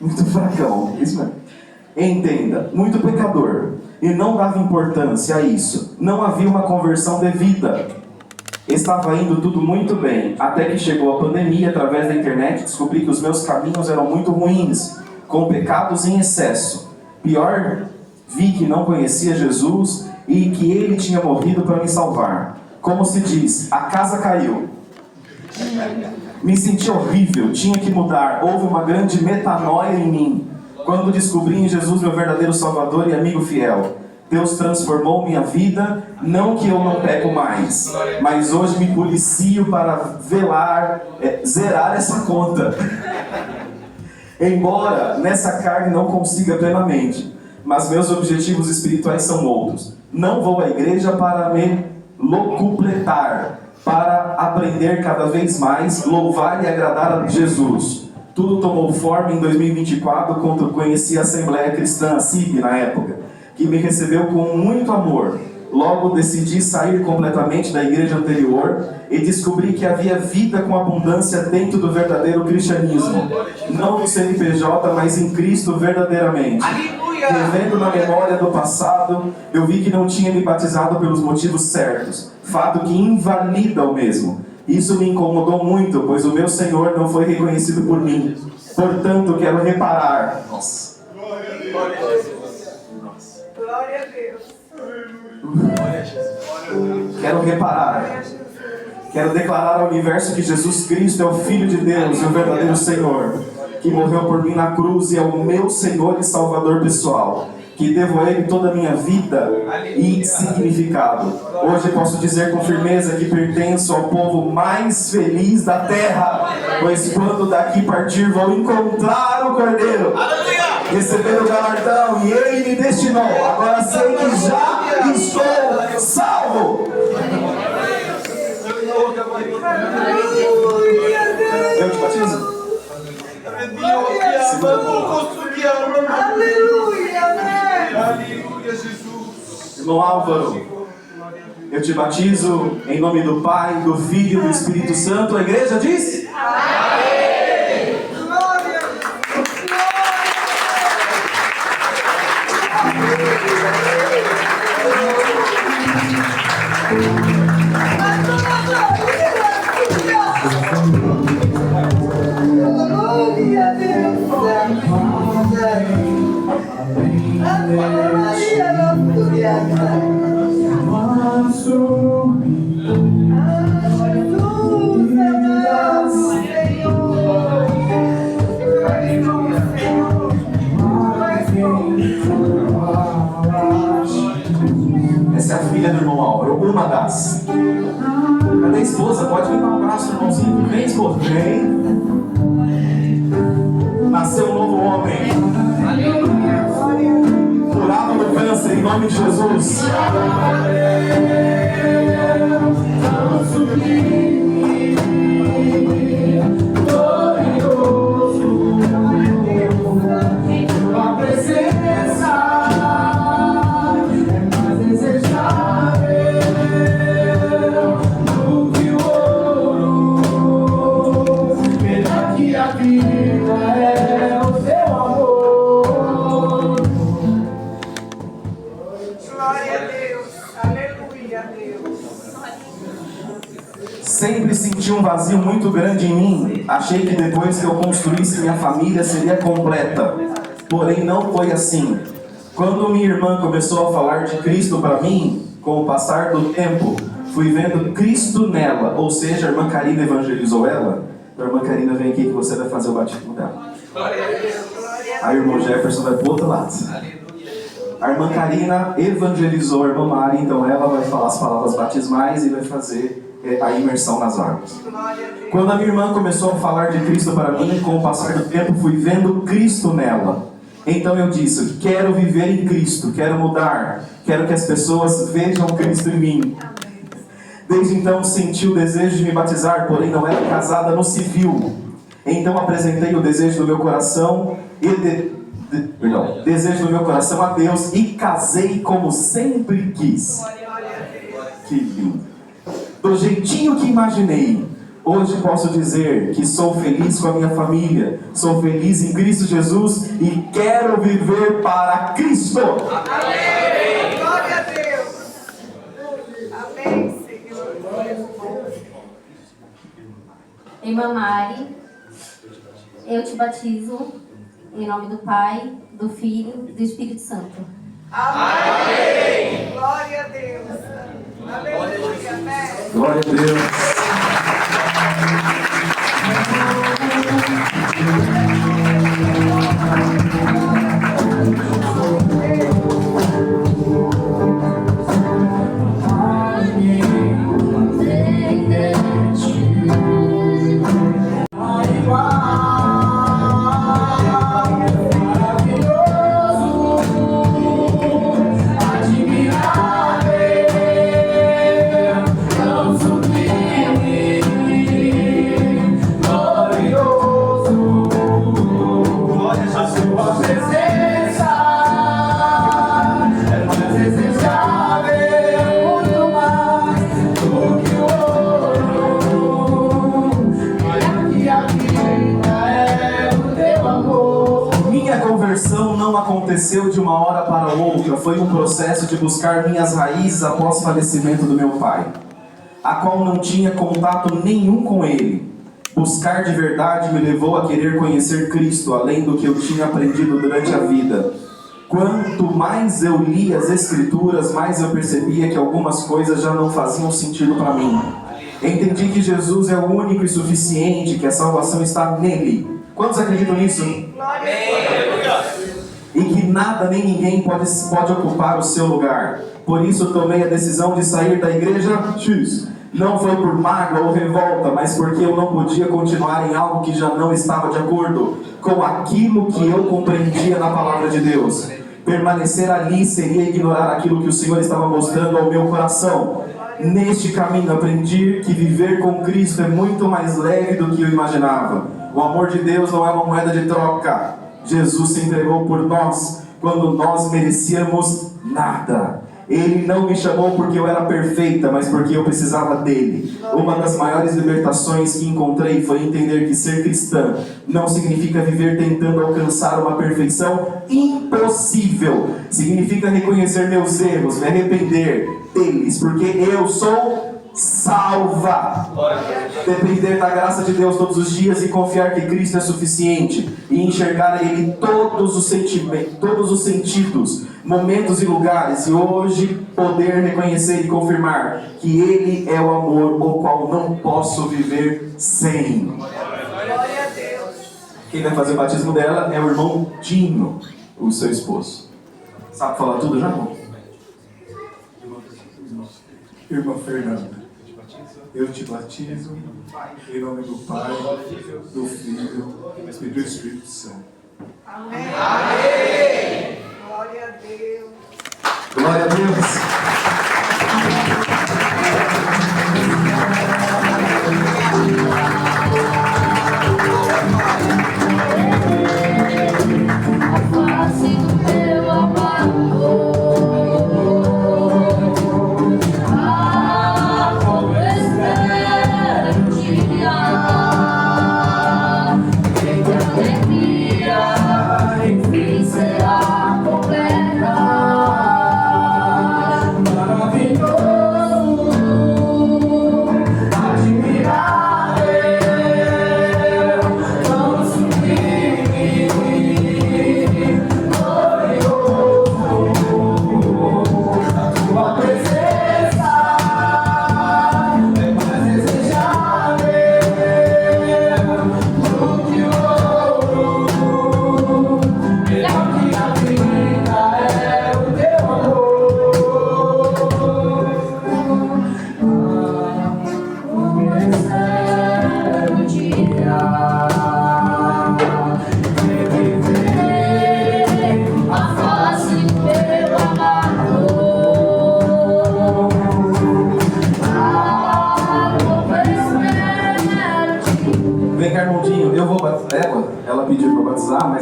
Muito fracão, isso mesmo. Entenda, muito pecador, e não dava importância a isso. Não havia uma conversão devida. Estava indo tudo muito bem, até que chegou a pandemia. Através da internet descobri que os meus caminhos eram muito ruins, com pecados em excesso. Pior, vi que não conhecia Jesus e que ele tinha morrido para me salvar. Como se diz, a casa caiu. Me senti horrível, tinha que mudar. Houve uma grande metanoia em mim quando descobri em Jesus meu verdadeiro Salvador e amigo fiel. Deus transformou minha vida, não que eu não peco mais, mas hoje me policio para zerar essa conta. Embora nessa carne não consiga plenamente, mas meus objetivos espirituais são outros. Não vou à igreja para me locupletar, para aprender cada vez mais, louvar e agradar a Jesus. Tudo tomou forma em 2024, quando conheci a Assembleia Cristã, a CIB na época, que me recebeu com muito amor. Logo decidi sair completamente da igreja anterior e descobri que havia vida com abundância dentro do verdadeiro cristianismo. Não no CNPJ, mas em Cristo verdadeiramente. Revendo na memória do passado, eu vi que não tinha me batizado pelos motivos certos, fato que invalida o mesmo. Isso me incomodou muito, pois o meu Senhor não foi reconhecido por mim. Portanto, quero reparar. Nossa. Glória a Jesus. Glória a Deus. Glória a Jesus. Quero reparar. Quero declarar ao universo que Jesus Cristo é o Filho de Deus e o verdadeiro Senhor, que morreu por mim na cruz e é o meu Senhor e Salvador pessoal, que devo a Ele toda a minha vida e significado. Hoje posso dizer com firmeza que pertenço ao povo mais feliz da terra, pois quando daqui partir vou encontrar o Cordeiro, receber o galardão, e Ele me destinou. Agora sei que já estou salvo. Eu te batizo? Aleluia, amém. Aleluia, Jesus. Irmão Álvaro, eu te batizo em nome do Pai, do Filho e do Espírito Santo. A igreja diz? Amém. Glória a Deus. Glória a Deus. Essa é a filha do irmão Álvaro, uma das. Cadê a esposa? Pode vir dar um abraço no irmãozinho. Vem, esposa, vem. Nasceu um novo homem. Curado do câncer em nome de Jesus. Tua presença é mais desejável do que o ouro. Melhor que a vida é o teu amor. Glória a Deus. Aleluia, Deus. Sempre senti um vazio muito grande em mim. Achei que depois que eu construísse minha família seria completa. Porém, não foi assim. Quando minha irmã começou a falar de Cristo para mim, com o passar do tempo, fui vendo Cristo nela. Ou seja, a irmã Karina evangelizou ela. A irmã Karina, vem aqui que você vai fazer o batismo dela. Glória a Deus. Aí o irmão Jefferson vai pro outro lado. A irmã Karina evangelizou a irmã Mari, então ela vai falar as palavras batismais e vai fazer a imersão nas águas. Quando a minha irmã começou a falar de Cristo para mim, com o passar do tempo fui vendo Cristo nela. Então eu disse, quero viver em Cristo, quero mudar, quero que as pessoas vejam Cristo em mim. Desde então senti o desejo de me batizar, porém não era casada no civil. Então apresentei o desejo do meu coração desejo do meu coração a Deus e casei como sempre quis. Que lindo. Do jeitinho que imaginei, hoje posso dizer que sou feliz com a minha família, sou feliz em Cristo Jesus e quero viver para Cristo. Amém. Glória a Deus. Amém, Senhor. Irmã Mari, eu te batizo em nome do Pai, do Filho e do Espírito Santo. Amém. Glória a Deus. Aleluia. Amém. Glória a Deus. Não aconteceu de uma hora para outra, foi um processo de buscar minhas raízes após o falecimento do meu pai, a qual não tinha contato nenhum com ele. Buscar de verdade me levou a querer conhecer Cristo, além do que eu tinha aprendido durante a vida. Quanto mais eu li as Escrituras, mais eu percebia que algumas coisas já não faziam sentido para mim. Entendi que Jesus é o único e suficiente, que a salvação está nele. Quantos acreditam nisso? E que nada nem ninguém pode ocupar o seu lugar. Por isso tomei a decisão de sair da igreja X. Não foi por mágoa ou revolta, mas porque eu não podia continuar em algo que já não estava de acordo com aquilo que eu compreendia na palavra de Deus. Permanecer ali seria ignorar aquilo que o Senhor estava mostrando ao meu coração. Neste caminho aprendi que viver com Cristo é muito mais leve do que eu imaginava. O amor de Deus não é uma moeda de troca. Jesus se entregou por nós quando nós merecíamos nada. Ele não me chamou porque eu era perfeita, mas porque eu precisava dele. Uma das maiores libertações que encontrei foi entender que ser cristã não significa viver tentando alcançar uma perfeição impossível. Significa reconhecer meus erros, me arrepender deles, porque eu sou salva. Depender da graça de Deus todos os dias e confiar que Cristo é suficiente e enxergar Ele todos os sentimentos, todos os sentidos, momentos e lugares, e hoje poder reconhecer e confirmar que Ele é o amor o qual não posso viver sem. Glória a Deus. Quem vai fazer o batismo dela é o irmão Dinho, o seu esposo. Sabe falar tudo já, irmão? Irmã Fernanda, eu te batizo em nome do Pai, do Filho e do Espírito Santo. Amém. Amém. Glória a Deus. Glória a Deus.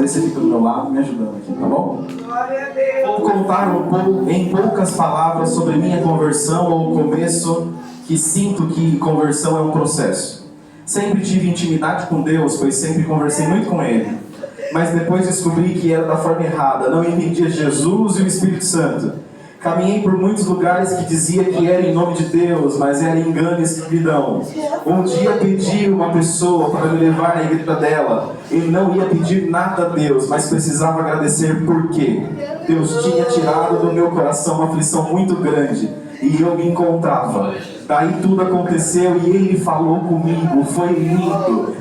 aí você fica do meu lado me ajudando aqui, tá bom? Vou contar em poucas palavras sobre minha conversão ou o começo, que sinto que conversão é um processo. Sempre tive intimidade com Deus, pois sempre conversei muito com Ele. Mas depois descobri que era da forma errada, não entendia Jesus e o Espírito Santo. Caminhei por muitos lugares que dizia que era em nome de Deus, mas era engano e escravidão. Um dia pedi uma pessoa para me levar na igreja dela. Ele não ia pedir nada a Deus, mas precisava agradecer porque Deus tinha tirado do meu coração uma aflição muito grande e eu me encontrava. Daí tudo aconteceu e ele falou comigo, foi lindo.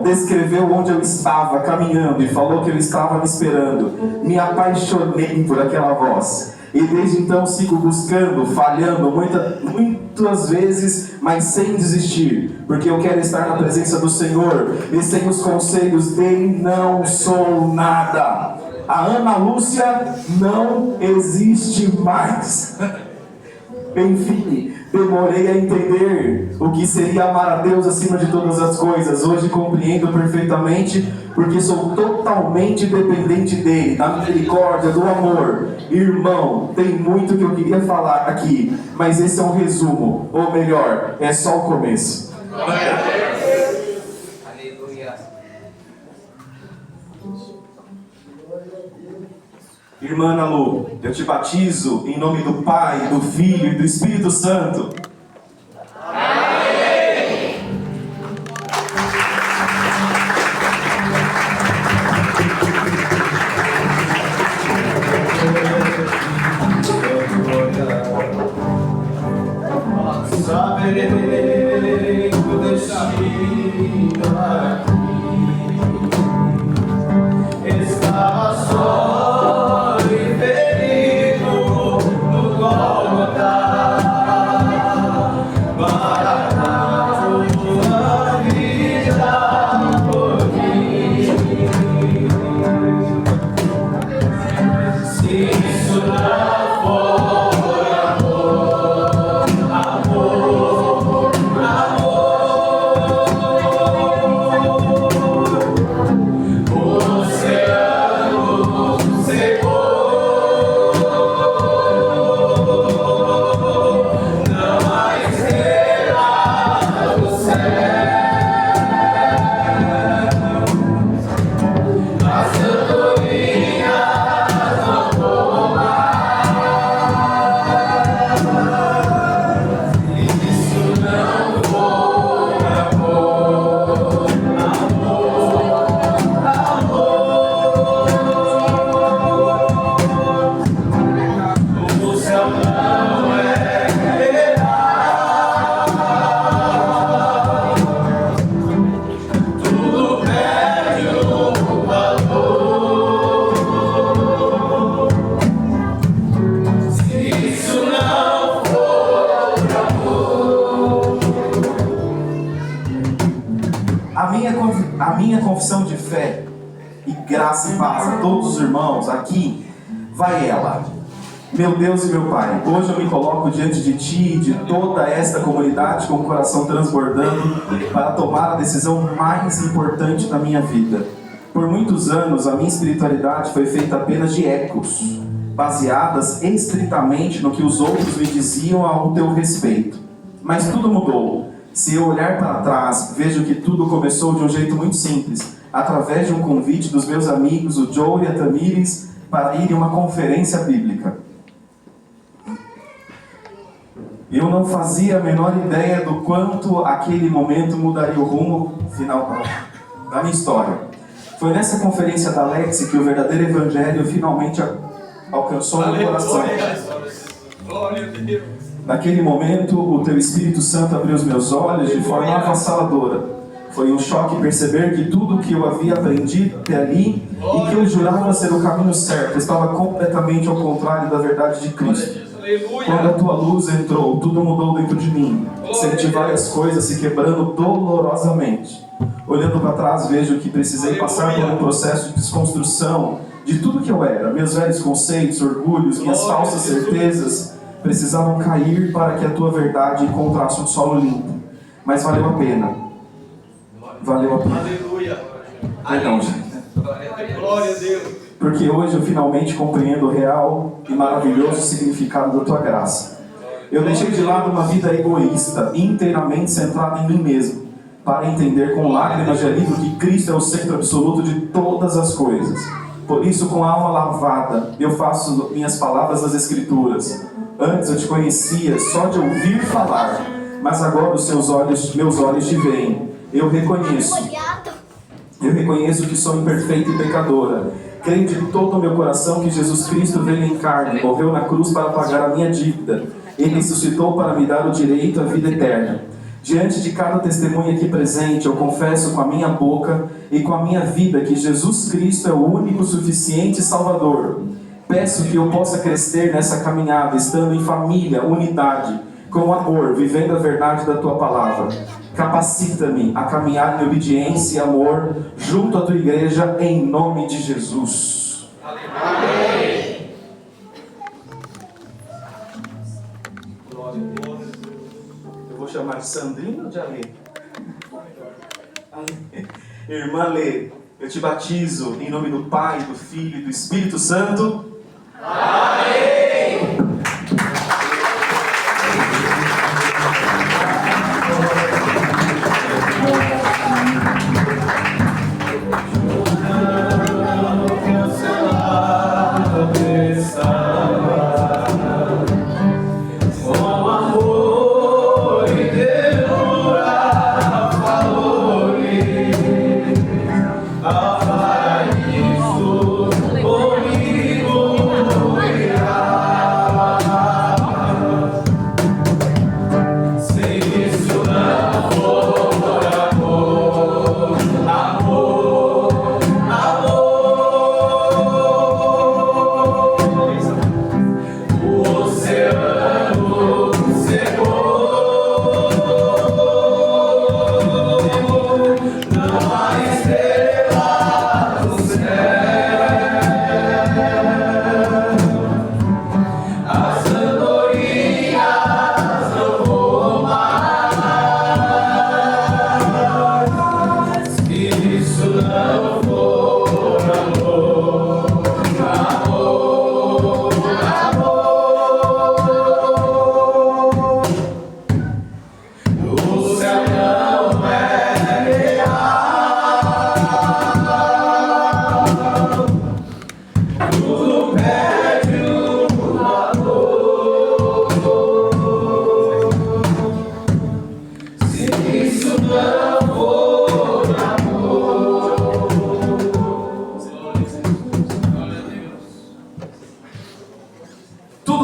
Descreveu onde eu estava caminhando e falou que eu estava me esperando. Me apaixonei por aquela voz. E desde então sigo buscando, falhando muitas vezes, mas sem desistir. Porque eu quero estar na presença do Senhor. E sem os conselhos dele não sou nada. A Ana Lúcia não existe mais. Enfim, demorei a entender o que seria amar a Deus acima de todas as coisas. Hoje compreendo perfeitamente, porque sou totalmente dependente dele, da misericórdia, do amor. Irmão, tem muito que eu queria falar aqui, mas esse é um resumo, ou melhor, é só o começo. Irmã Ana Lu, eu te batizo em nome do Pai, do Filho e do Espírito Santo. Amém. Saberei do destino aqui. Estava só. A minha confissão de fé e graça e paz a todos os irmãos aqui, vai ela. Meu Deus e meu Pai, hoje eu me coloco diante de Ti e de toda esta comunidade com o coração transbordando para tomar a decisão mais importante da minha vida. Por muitos anos, a minha espiritualidade foi feita apenas de ecos, baseadas estritamente no que os outros me diziam ao teu respeito. Mas tudo mudou. Se eu olhar para trás, vejo que tudo começou de um jeito muito simples, através de um convite dos meus amigos, o Joe e a Tamires, para ir em uma conferência bíblica. Eu não fazia a menor ideia do quanto aquele momento mudaria o rumo final da minha história. Foi nessa conferência da Lexi que o verdadeiro evangelho finalmente alcançou meu coração. Glória a Deus. Naquele momento, o Teu Espírito Santo abriu os meus olhos de forma avassaladora. Foi um choque perceber que tudo que eu havia aprendido até ali e que eu jurava ser o caminho certo estava completamente ao contrário da verdade de Cristo. Quando a Tua luz entrou, tudo mudou dentro de mim. Senti várias coisas se quebrando dolorosamente. Olhando para trás, vejo que precisei passar por um processo de desconstrução de tudo que eu era. Meus velhos conceitos, orgulhos, minhas falsas certezas precisavam cair para que a Tua verdade encontrasse um solo limpo. Mas valeu a pena. Valeu a pena. Aleluia. Perdão, gente. Glória a Deus. Porque hoje eu finalmente compreendo o real e maravilhoso significado da tua graça. Eu deixei de lado uma vida egoísta, inteiramente centrada em mim mesmo, para entender com lágrimas de alívio que Cristo é o centro absoluto de todas as coisas. Por isso, com a alma lavada, eu faço minhas palavras das Escrituras. Antes eu te conhecia só de ouvir falar, mas agora meus olhos te veem. Eu reconheço que sou imperfeita e pecadora. Creio de todo o meu coração que Jesus Cristo veio em carne, morreu na cruz para pagar a minha dívida. Ele ressuscitou para me dar o direito à vida eterna. Diante de cada testemunha aqui presente, eu confesso com a minha boca e com a minha vida que Jesus Cristo é o único suficiente Salvador. Peço que eu possa crescer nessa caminhada, estando em família, unidade, com amor, vivendo a verdade da Tua Palavra. Capacita-me a caminhar em obediência e amor junto à Tua Igreja, em nome de Jesus. Amém. Eu vou chamar de Sandrina ou de Alê? Irmã Alê, eu te batizo em nome do Pai, do Filho e do Espírito Santo. Amém!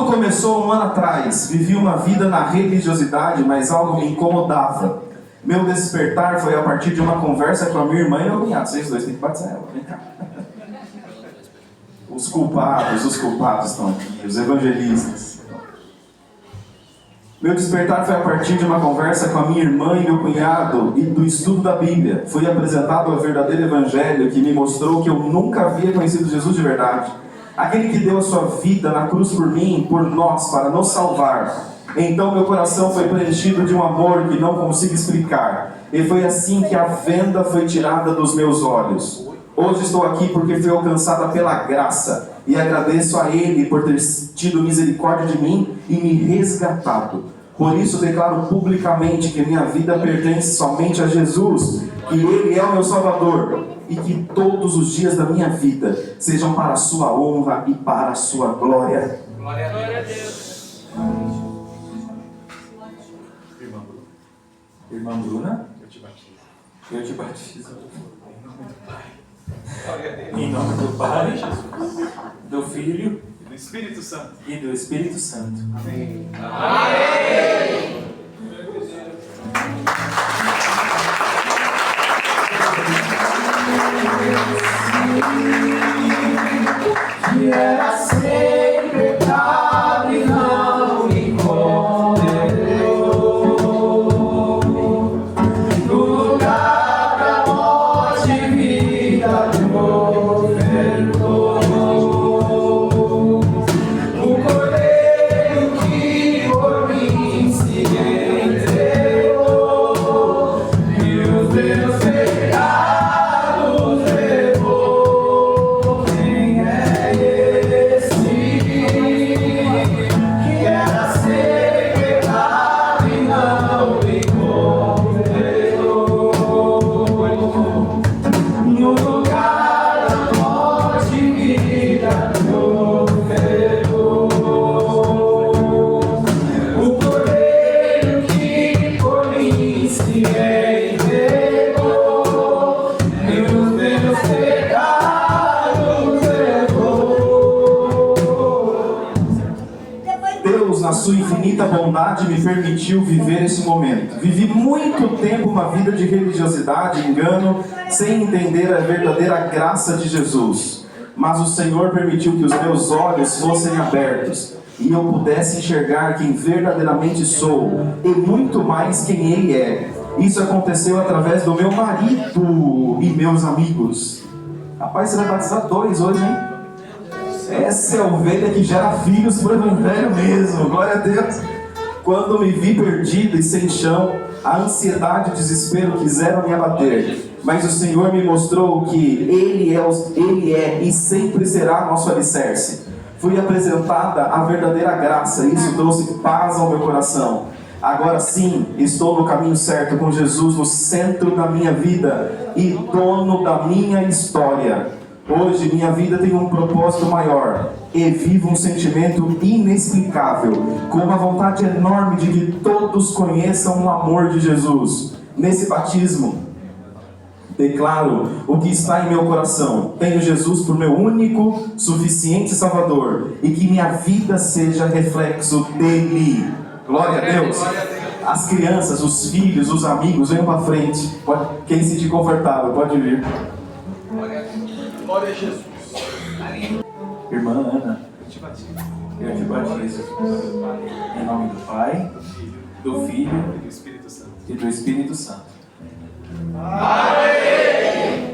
Começou um ano atrás, vivi uma vida na religiosidade, mas algo me incomodava. Meu despertar foi a partir de uma conversa com a minha irmã e meu cunhado. Vocês dois têm que batizar ela, vem cá. Os culpados estão aqui, os evangelistas. Meu despertar foi a partir de uma conversa com a minha irmã e meu cunhado e do estudo da Bíblia. Fui apresentado ao verdadeiro evangelho que me mostrou que eu nunca havia conhecido Jesus de verdade. Aquele que deu a sua vida na cruz por mim, por nós, para nos salvar. Então meu coração foi preenchido de um amor que não consigo explicar. E foi assim que a venda foi tirada dos meus olhos. Hoje estou aqui porque fui alcançada pela graça. E agradeço a Ele por ter tido misericórdia de mim e me resgatado. Por isso declaro publicamente que minha vida pertence somente a Jesus. Que Ele é o meu Salvador. E que todos os dias da minha vida sejam para a sua honra e para a sua glória. Glória a Deus. Irmã Bruna, Eu te batizo. eu te batizo. Glória a Deus. Em nome do Pai, do Filho E do Espírito Santo. e do Espírito Santo. Amém. Que era sem pecado e não me condenou. No lugar da morte e vida me ofertou. O cordeiro que por mim se Deus, na sua infinita bondade, me permitiu viver esse momento. Vivi muito tempo uma vida de religiosidade, engano, sem entender a verdadeira graça de Jesus. Mas o Senhor permitiu que os meus olhos fossem abertos e eu pudesse enxergar quem verdadeiramente sou e muito mais quem Ele é. Isso aconteceu através do meu marido e meus amigos. Rapaz, você vai batizar 2 hoje, hein? Essa é a ovelha que gera filhos para o Evangelho mesmo, glória a Deus. Quando me vi perdido e sem chão, a ansiedade e o desespero quiseram me abater. Mas o Senhor me mostrou que Ele é e sempre será nosso alicerce. Fui apresentada a verdadeira graça e isso trouxe paz ao meu coração. Agora sim, estou no caminho certo, com Jesus no centro da minha vida e dono da minha história. Hoje minha vida tem um propósito maior e vivo um sentimento inexplicável, com uma vontade enorme de que todos conheçam o amor de Jesus. Nesse batismo, declaro o que está em meu coração. Tenho Jesus por meu único, suficiente Salvador e que minha vida seja reflexo dele. Glória a Deus. As crianças, os filhos, os amigos, venham para frente. Quem se sentir confortável, pode vir. Glória a Jesus. Irmã Ana, eu te batizo. Em nome do Pai, do Filho e do Espírito Santo. Amém!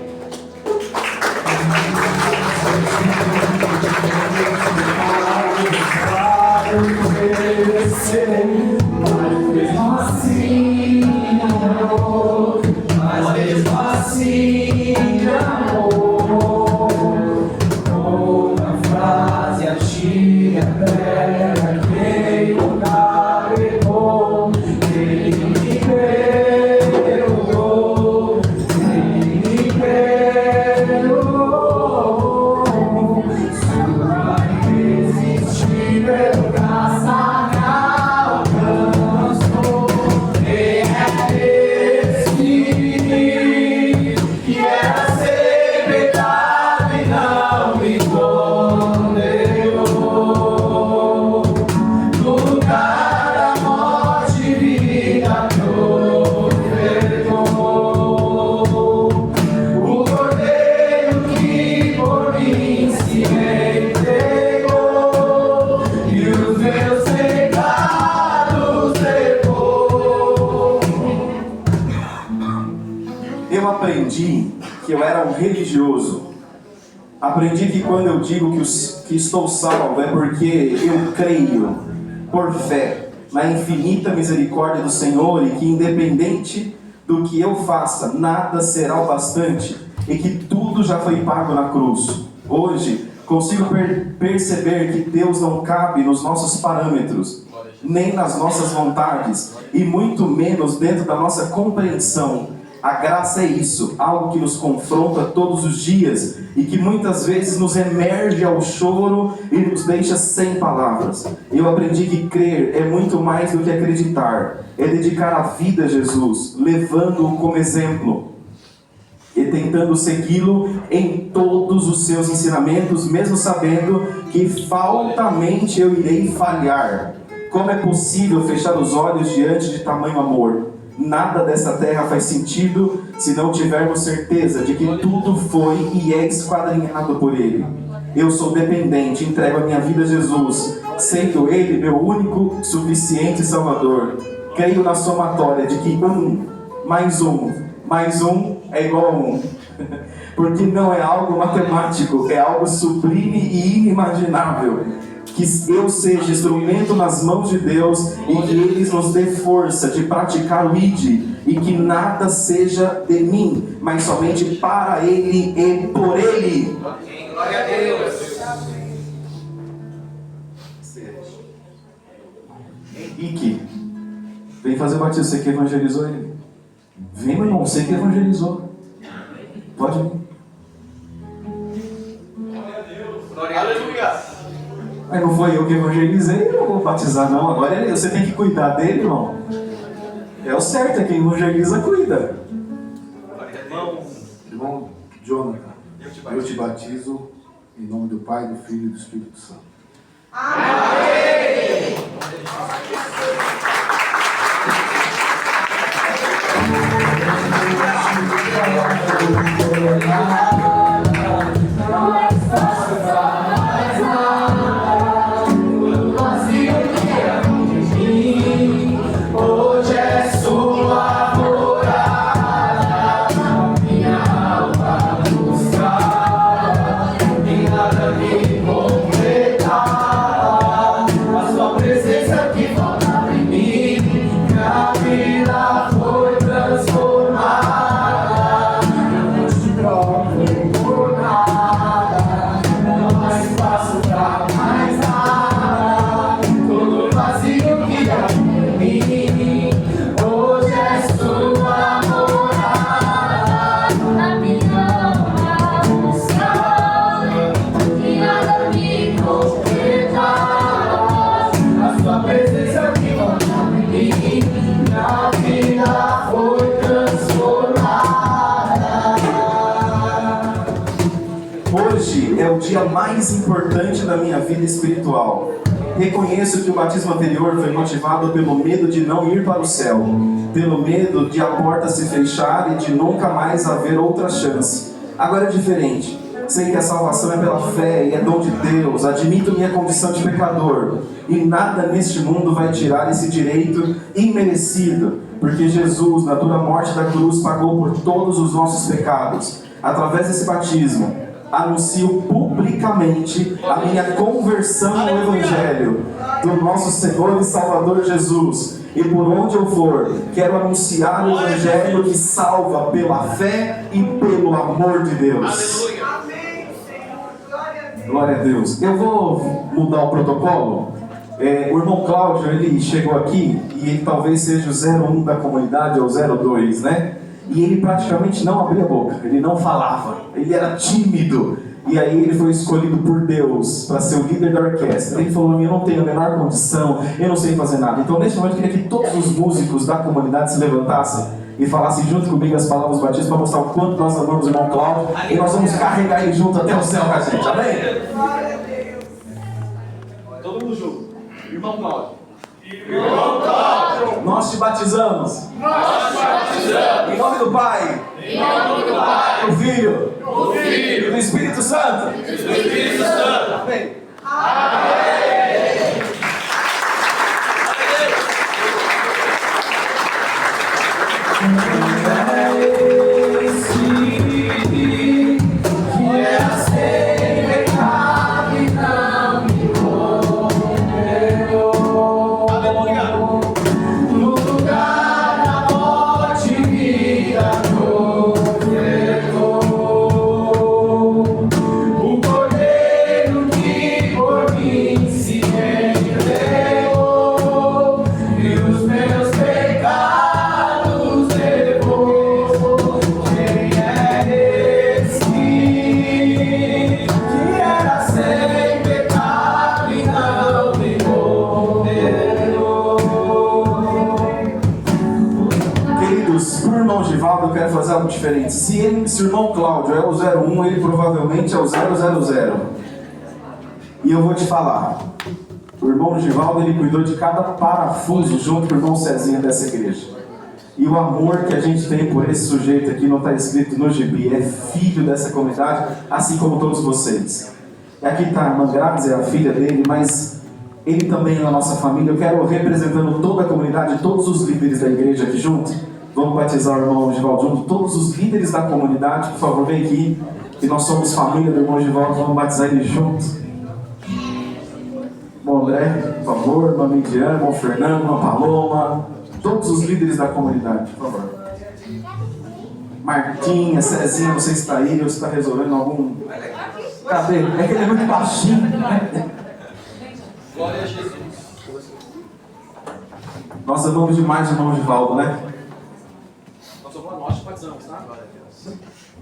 Que eu era um religioso. Aprendi que quando eu digo que estou salvo é porque eu creio por fé na infinita misericórdia do Senhor e que independente do que eu faça, nada será o bastante e que tudo já foi pago na cruz. Hoje consigo perceber que Deus não cabe nos nossos parâmetros, nem nas nossas vontades e muito menos dentro da nossa compreensão. A graça é isso, algo que nos confronta todos os dias e que muitas vezes nos emerge ao choro e nos deixa sem palavras. Eu aprendi que crer é muito mais do que acreditar, é dedicar a vida a Jesus, levando-o como exemplo e tentando segui-lo em todos os seus ensinamentos, mesmo sabendo que faltamente eu irei falhar. Como é possível fechar os olhos diante de tamanho amor? Nada dessa terra faz sentido se não tivermos certeza de que tudo foi e é esquadrinhado por Ele. Eu sou dependente, entrego a minha vida a Jesus, sendo Ele meu único, suficiente Salvador. Creio na somatória de que 1 mais 1 mais 1 é igual a 1. Porque não é algo matemático, é algo sublime e inimaginável. Que eu seja instrumento nas mãos de Deus e que Ele nos dê força de praticar o ID e que nada seja de mim, mas somente para Ele e por Ele. Glória a Deus. Henrique, vem fazer o batismo. Você que evangelizou ele? Vem, meu irmão, você que evangelizou. Pode vir. Glória a Deus. Aleluia. Mas não foi eu que evangelizei, eu não vou batizar não. Agora você tem que cuidar dele, irmão. É o certo, é quem evangeliza, cuida. Irmão Jonathan, eu te batizo em nome do Pai, do Filho e do Espírito Santo. Amém! dia mais importante da minha vida espiritual. Reconheço que o batismo anterior foi motivado pelo medo de não ir para o céu, pelo medo de a porta se fechar e de nunca mais haver outra chance. Agora é diferente. Sei que a salvação é pela fé e é dom de Deus. Admito minha condição de pecador. E nada neste mundo vai tirar esse direito imerecido, porque Jesus, na dura morte da cruz, pagou por todos os nossos pecados. Através desse batismo, anuncio publicamente a minha conversão no Evangelho do nosso Senhor e Salvador Jesus. E por onde eu for, quero anunciar o Evangelho que salva pela fé e pelo amor de Deus. Glória a Deus. Eu vou mudar o protocolo. O irmão Cláudio, ele chegou aqui e ele talvez seja o 01 da comunidade ou 02, né? E ele praticamente não abria a boca, ele não falava, ele era tímido. E aí ele foi escolhido por Deus para ser o líder da orquestra. Ele falou: eu não tenho a menor condição, eu não sei fazer nada. Então neste momento eu queria que todos os músicos da comunidade se levantassem e falassem junto comigo as palavras do batismo para mostrar o quanto nós amamos o irmão Cláudio. E nós vamos carregar ele junto até o céu com a gente, amém? Todo mundo junto. Irmão Cláudio. Irmão Cláudio, nós te batizamos. Nós te batizamos. Em nome do Pai. Em nome do Pai. Do Filho. Do Filho. E do Espírito Santo. Do Espírito Santo. Amém. Amém. Eu quero fazer algo diferente. Se o irmão Cláudio é o 01, ele provavelmente é o 000. E eu vou te falar, o irmão Givaldo, ele cuidou de cada parafuso junto com o irmão Cezinha dessa igreja. E o amor que a gente tem por esse sujeito aqui não está escrito no gibi, é filho dessa comunidade, assim como todos vocês. E aqui está a irmã Grazi, é a filha dele, mas ele também é na nossa família. Eu quero, representando toda a comunidade, todos os líderes da igreja aqui junto, vamos batizar o irmão Givaldo junto. Todos os líderes da comunidade, por favor, vem aqui, que nós somos família do irmão Givaldo, vamos batizar ele junto. Irmão André, por favor, irmã Midiane, irmão Fernando, irmã Paloma, todos os líderes da comunidade, por favor. Marquinha, Cezinha, não sei se está aí ou se está resolvendo algum... Cadê? É que ele é muito baixinho. Glória a Jesus. Nós amamos demais o irmão Givaldo, né? Nós te batizamos, tá?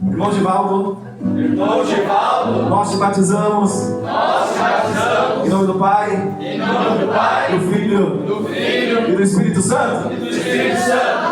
Irmão Givaldo. Irmão Givaldo. Nós te batizamos. Nós te batizamos. Em nome do Pai. Em nome do Pai. Do Filho. Do Filho. E do Espírito Santo. E do Espírito Santo.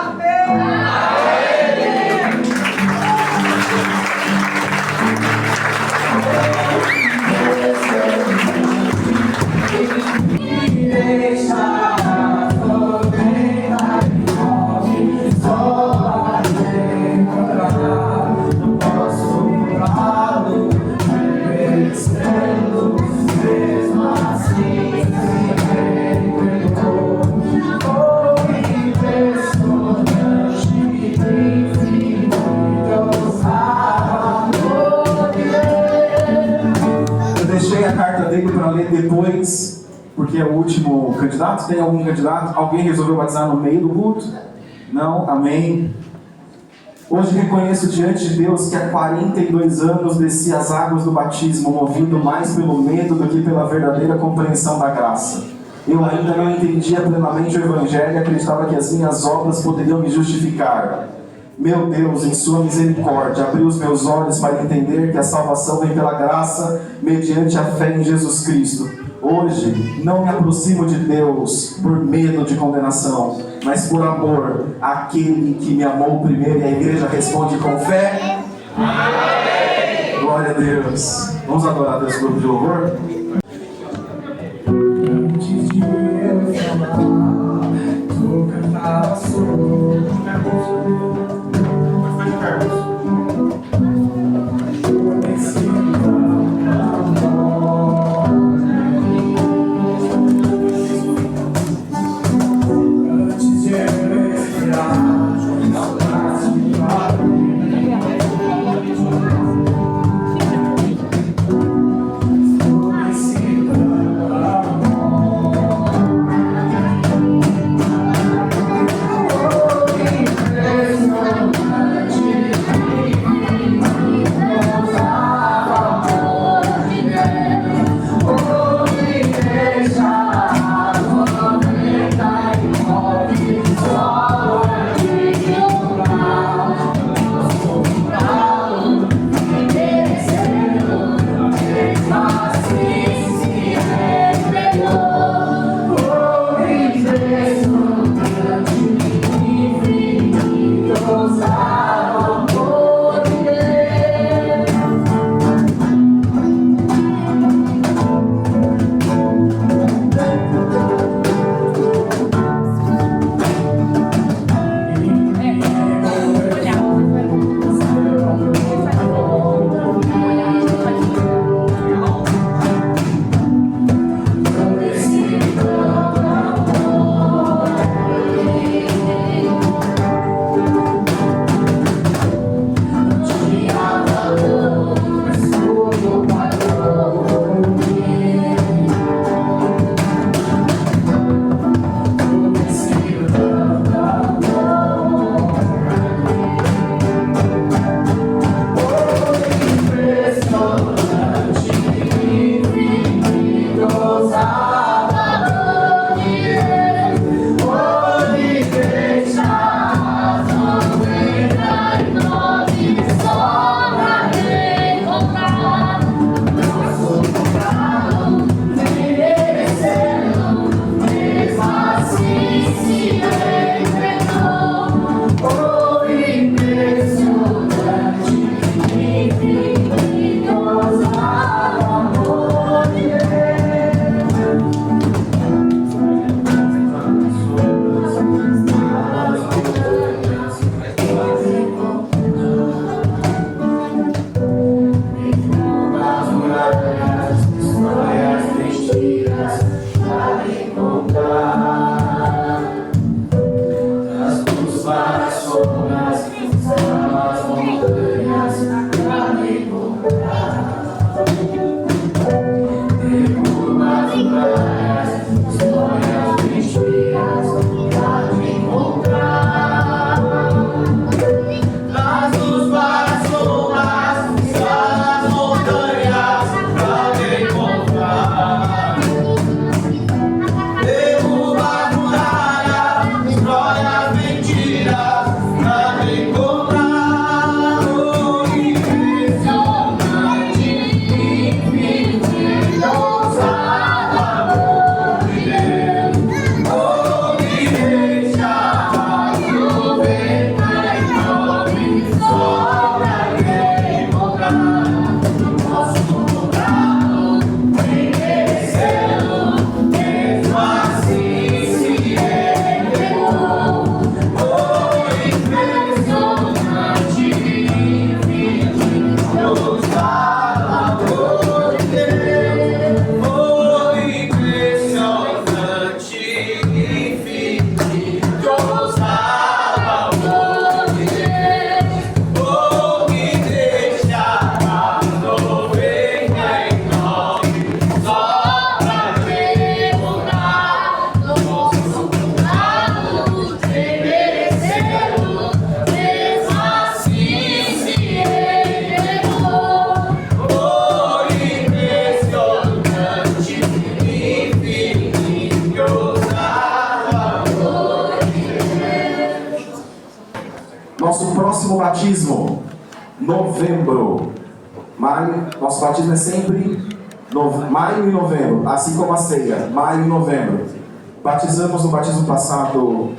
Para ler depois, porque é o último candidato. Tem algum candidato? Alguém resolveu batizar no meio do culto? Não? Amém. Hoje reconheço diante de Deus que há 42 anos desci as águas do batismo, movido mais pelo medo do que pela verdadeira compreensão da graça. Eu ainda não entendia plenamente o Evangelho e acreditava que as minhas obras poderiam me justificar. Meu Deus, em sua misericórdia, abriu os meus olhos para entender que a salvação vem pela graça, mediante a fé em Jesus Cristo. Hoje, não me aproximo de Deus por medo de condenação, mas por amor àquele que me amou primeiro. E a igreja responde com fé. Amém. Glória a Deus. Vamos adorar a Deus com o grupo de louvor? Antes de eu falar, tu cantava sobre Nosso próximo batismo, novembro. Maio, nosso batismo é sempre maio e novembro, assim como a ceia, maio e novembro. Batizamos no batismo passado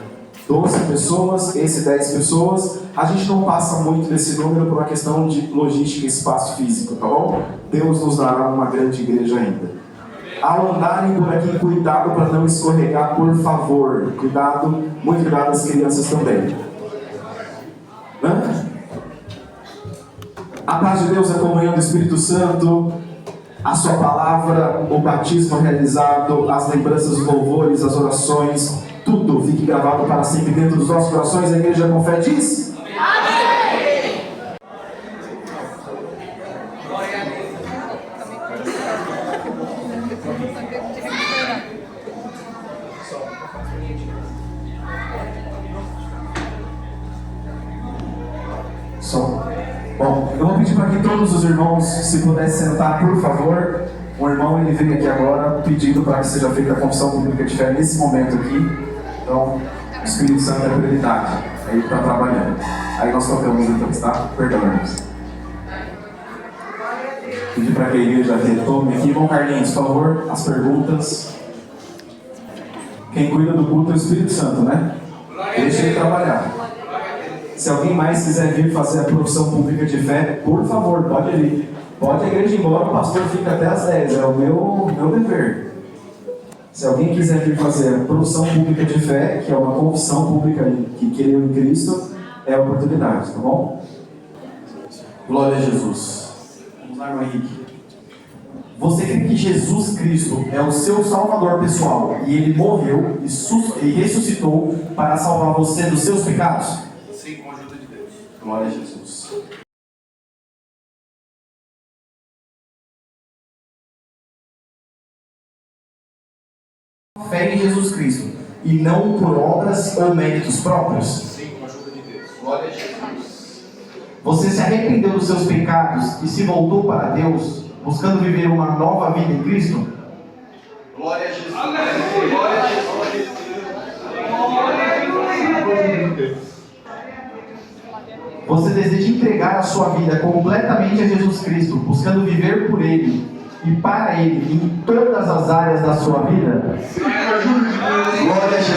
12 pessoas, esse 10 pessoas. A gente não passa muito desse número por uma questão de logística e espaço físico, tá bom? Deus nos dará uma grande igreja ainda. Ao andarem por aqui, cuidado para não escorregar, por favor. Cuidado, muito cuidado das crianças também. A paz de Deus, a comunhão do Espírito Santo, a sua palavra, o batismo realizado, as lembranças, os louvores, as orações, tudo fique gravado para sempre dentro dos nossos corações. A igreja com fé diz: amém! Som. Bom, eu vou pedir para que todos os irmãos, se pudessem sentar, por favor. O irmão, ele veio aqui agora pedindo para que seja feita a confissão pública de fé nesse momento aqui. Então, o Espírito Santo é prioridade. Ele está trabalhando. Aí nós tocamos então, tá? Perdão, irmãos. Pedir para que a igreja retome aqui. Bom, Carlinhos, por favor, as perguntas. Quem cuida do culto é o Espírito Santo, né? Deixa ele trabalhar. Se alguém mais quiser vir fazer a profissão pública de fé, por favor, pode vir. Pode a igreja ir embora, o pastor fica até às 10, é o meu dever. Se alguém quiser vir fazer a profissão pública de fé, que é uma confissão pública que creu em Cristo, é a oportunidade, tá bom? Glória a Jesus. Vamos lá, irmão Henrique. Você crê que Jesus Cristo é o seu Salvador pessoal e Ele morreu e ressuscitou para salvar você dos seus pecados? Sim, com a ajuda de Deus. Glória a Jesus. Fé em Jesus Cristo e não por obras ou méritos próprios? Sim, com a ajuda de Deus. Glória a Jesus. Você se arrependeu dos seus pecados e se voltou para Deus, buscando viver uma nova vida em Cristo? Glória a Jesus. Glória a Jesus. Você deseja entregar a sua vida completamente a Jesus Cristo, buscando viver por Ele e para Ele em todas as áreas da sua vida? Glória a Jesus.